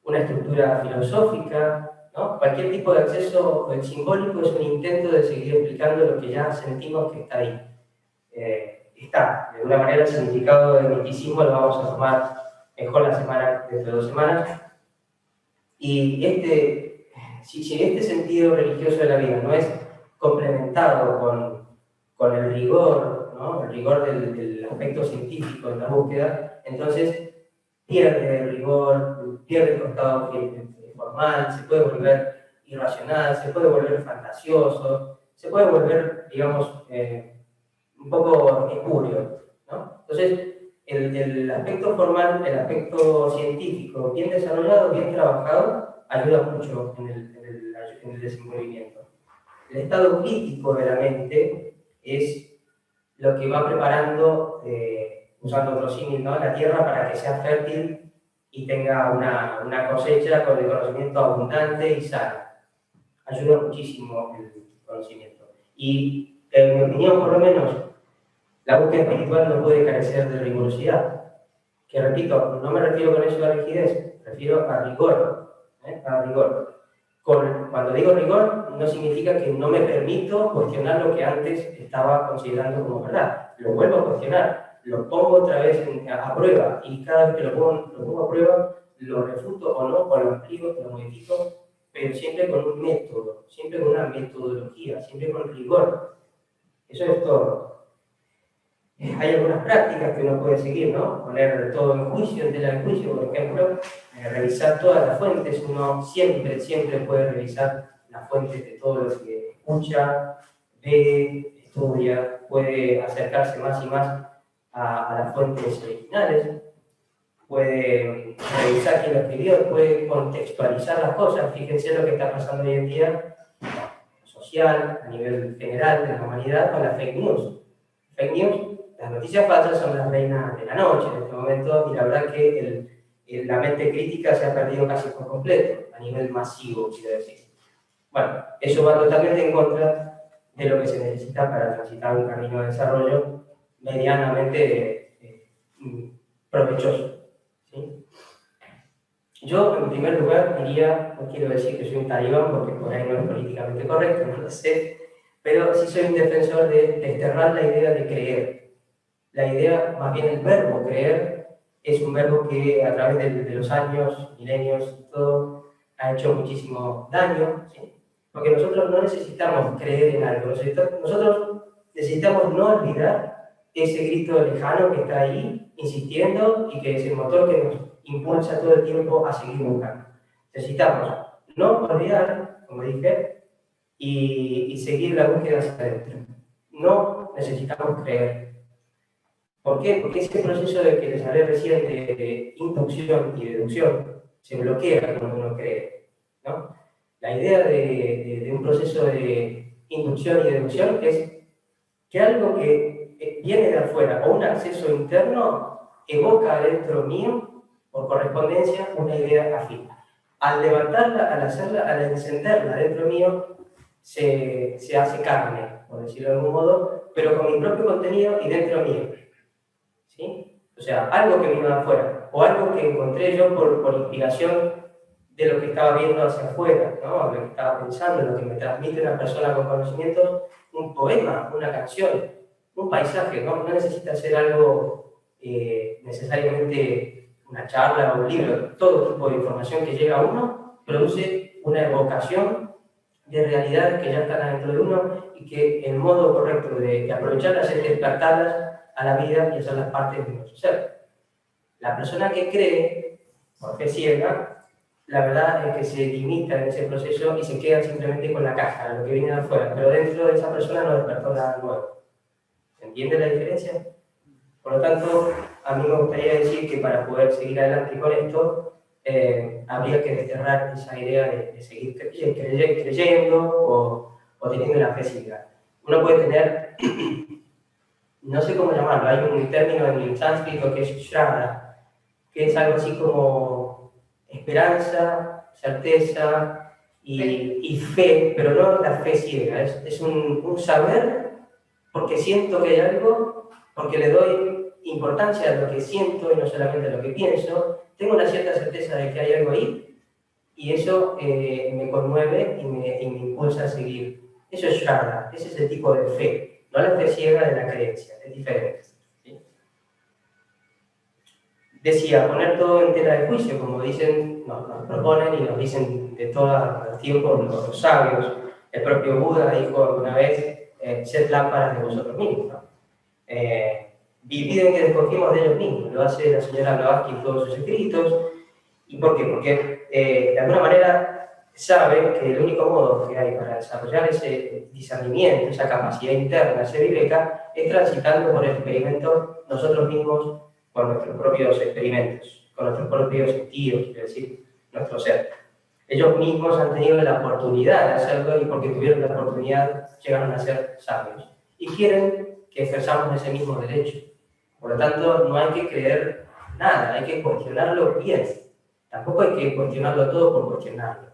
una estructura filosófica, ¿no? Cualquier tipo de acceso simbólico es un intento de seguir explicando lo que ya sentimos que está ahí. Está, de alguna manera, el significado del misticismo lo vamos a tomar mejor dentro de 2 semanas. Y si este sentido religioso de la vida no es complementado con el rigor, ¿no? El rigor del aspecto científico de la búsqueda, entonces pierde el rigor, pierde el costado formal, se puede volver irracional, se puede volver fantasioso, se puede volver, digamos, un poco espurio, ¿no? Entonces, el aspecto formal, el aspecto científico bien desarrollado, bien trabajado, ayuda mucho en el desenvolvimiento. El estado crítico de la mente es lo que va preparando, usando otro símil, ¿no?, la tierra para que sea fértil y tenga una cosecha con el conocimiento abundante y sano. Ayuda muchísimo el conocimiento. Y, en mi opinión, por lo menos, la búsqueda espiritual no puede carecer de rigurosidad. Que repito, no me refiero con eso a rigidez, me refiero a rigor. A rigor. Cuando digo rigor, no significa que no me permito cuestionar lo que antes estaba considerando como verdad. Lo vuelvo a cuestionar, lo pongo otra vez a prueba, y cada vez que lo pongo a prueba, lo refuto o no, o lo amplío, lo modifico, pero siempre con un método, siempre con una metodología, siempre con rigor. Eso es todo. Hay algunas prácticas que uno puede seguir, ¿no? Poner todo en juicio, en tela de juicio, por ejemplo, revisar todas las fuentes. Uno siempre puede revisar las fuentes de todo lo que escucha, ve, estudia, puede acercarse más y más a las fuentes originales, puede revisar quién lo escribió, puede contextualizar las cosas. Fíjense lo que está pasando hoy en día, social, a nivel general de la humanidad, con las fake news. Fake news, las noticias falsas son las reinas de la noche en este momento, y la verdad que la mente crítica se ha perdido casi por completo, a nivel masivo, quiero decir. Bueno, eso va totalmente en contra de lo que se necesita para transitar un camino de desarrollo medianamente provechoso, ¿sí? Yo, en primer lugar, diría, no quiero decir que soy un talibán, porque por ahí no es políticamente correcto, no lo sé, pero sí soy un defensor de desterrar la idea de creer. La idea, más bien el verbo creer, es un verbo que a través de los años, milenios y todo, ha hecho muchísimo daño, ¿sí? Porque nosotros no necesitamos creer en algo, nosotros necesitamos no olvidar ese grito lejano que está ahí, insistiendo, y que es el motor que nos impulsa todo el tiempo a seguir buscando. Necesitamos no olvidar, como dije, y seguir la búsqueda hacia adentro. No necesitamos creer. ¿Por qué? Porque ese proceso de que les hablé recién de inducción y deducción se bloquea cuando uno cree, ¿no? La idea de un proceso de inducción y deducción es que algo que viene de afuera o un acceso interno evoca adentro mío, por correspondencia, una idea afín. Al levantarla, al hacerla, al encenderla dentro mío, se hace carne, por decirlo de algún modo, pero con mi propio contenido y dentro mío. ¿Sí? O sea, algo que vino de afuera, o algo que encontré yo por inspiración de lo que estaba viendo hacia afuera, ¿no? Lo que estaba pensando, lo que me transmite una persona con conocimiento, un poema, una canción, un paisaje, ¿no? No necesita ser algo necesariamente una charla o un libro. Todo tipo de información que llega a uno produce una evocación de realidades que ya están adentro de uno, y que el modo correcto de aprovecharlas es despertarlas a la vida y hacerlas parte de nuestro ser. La persona que cree, por fe ciega, la verdad es que se limita en ese proceso y se queda simplemente con la cáscara, lo que viene de afuera, pero dentro de esa persona no despertó nada nuevo. ¿Se entiende la diferencia? Por lo tanto, a mí me gustaría decir que para poder seguir adelante con esto, habría que desterrar esa idea de seguir creyendo o teniendo la fe ciega. Uno puede tener, no sé cómo llamarlo, hay un término en sánscrito que es shraddha, que es algo así como esperanza, certeza y fe, pero no la fe ciega, es un saber porque siento que hay algo, porque le doy importancia a lo que siento y no solamente a lo que pienso. Tengo una cierta certeza de que hay algo ahí, y eso me conmueve y me impulsa a seguir. Eso es shraddha, ese es el tipo de fe, no la fe ciega de la creencia, es diferente. ¿Sí? Decía, poner todo en tela de juicio, como dicen, nos proponen y nos dicen de todo el tiempo los sabios. El propio Buda dijo alguna vez, sed lámparas de vosotros mismos, ¿no? Piden que desconfiemos de ellos mismos, lo hace la señora Blavatsky en todos sus escritos. ¿Y por qué? Porque de alguna manera sabe que el único modo que hay para desarrollar ese discernimiento, esa capacidad interna, ese viveka, es transitando por el experimento nosotros mismos, con nuestros propios experimentos, con nuestros propios sentidos, es decir, nuestro ser. Ellos mismos han tenido la oportunidad de hacerlo y porque tuvieron la oportunidad llegaron a ser sabios. Y quieren que ejerzamos ese mismo derecho. Por lo tanto, no hay que creer nada, hay que cuestionarlo bien. Tampoco hay que cuestionarlo todo por cuestionarlo,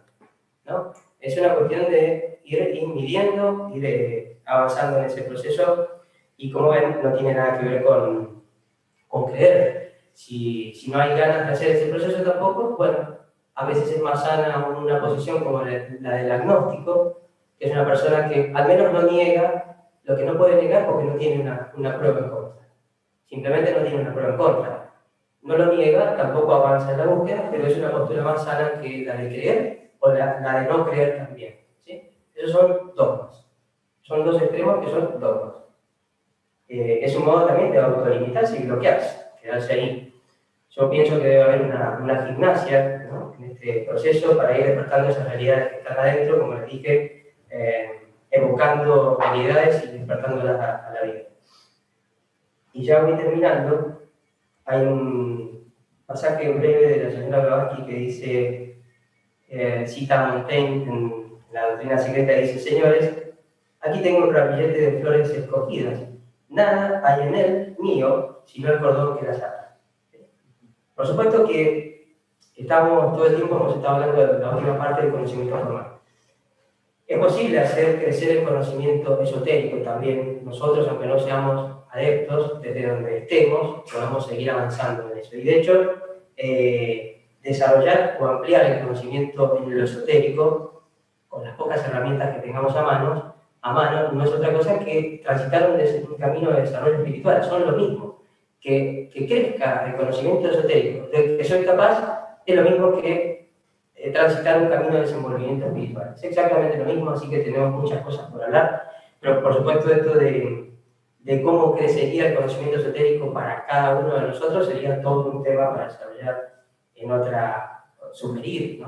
¿no? Es una cuestión de ir midiendo, ir avanzando en ese proceso y, como ven, no tiene nada que ver con creer. Si no hay ganas de hacer ese proceso tampoco, bueno, a veces es más sana una posición como la del agnóstico, que es una persona que al menos no niega lo que no puede negar porque no tiene una prueba en contra. Simplemente no tiene una prueba en contra. No lo niega, tampoco avanza en la búsqueda, pero es una postura más sana que la de creer o la de no creer también, ¿sí? Esos son dogmas. Son dos extremos que son dogmas. Es un modo también de autolimitarse y bloquearse, quedarse ahí. Yo pienso que debe haber una gimnasia, ¿no?, en este proceso para ir despertando esas realidades que están adentro, como les dije, evocando realidades y despertándolas a la vida. Y ya voy terminando. Hay un pasaje breve de la señora Blavatsky que dice, cita a Montaigne en la doctrina secreta, dice: señores, aquí tengo un ramillete de flores escogidas. Nada hay en él mío, sino el cordón que las ata. Por supuesto que todo el tiempo hemos estado hablando de la última parte del conocimiento formal. Es posible hacer crecer el conocimiento esotérico también. Nosotros, aunque no seamos adeptos, desde donde estemos, podemos seguir avanzando en eso. Y de hecho, desarrollar o ampliar el conocimiento en lo esotérico, con las pocas herramientas que tengamos a mano, no es otra cosa que transitar un camino de desarrollo espiritual. Son lo mismo. Que crezca el conocimiento esotérico del que soy capaz es lo mismo que transitar un camino de desenvolvimiento espiritual. Es exactamente lo mismo, así que tenemos muchas cosas por hablar, pero por supuesto esto de cómo crecería el conocimiento esotérico para cada uno de nosotros sería todo un tema para desarrollar en otra, sugerir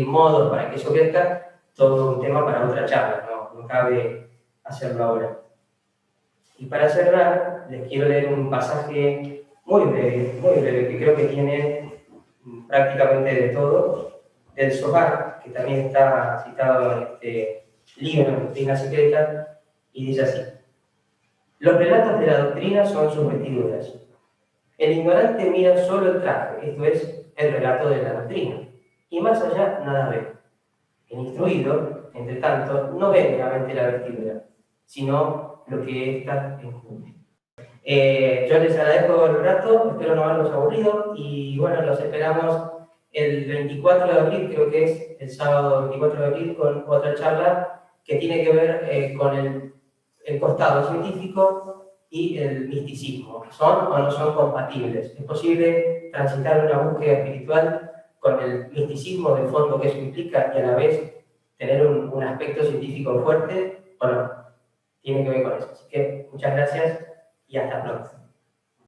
modos para que eso crezca, todo un tema para otra charla, no cabe hacerlo ahora. Y para cerrar, les quiero leer un pasaje muy breve, que creo que tiene prácticamente de todo, del Zohar, que también está citado en este libro, en Doctrina Secreta, y dice así: los relatos de la doctrina son sus vestiduras. El ignorante mira solo el traje, esto es, el relato de la doctrina, y más allá nada ve. El instruido, entre tanto, no ve meramente la vestidura, sino lo que ésta encubre. Yo les agradezco el rato, espero no haberlos aburrido, y bueno, los esperamos el 24 de abril, creo que es el sábado 24 de abril, con otra charla que tiene que ver con el costado científico y el misticismo. ¿Son o no son compatibles? ¿Es posible transitar una búsqueda espiritual con el misticismo de fondo que eso implica y a la vez tener un aspecto científico fuerte o no? Tiene que ver con eso. Así que muchas gracias y hasta pronto.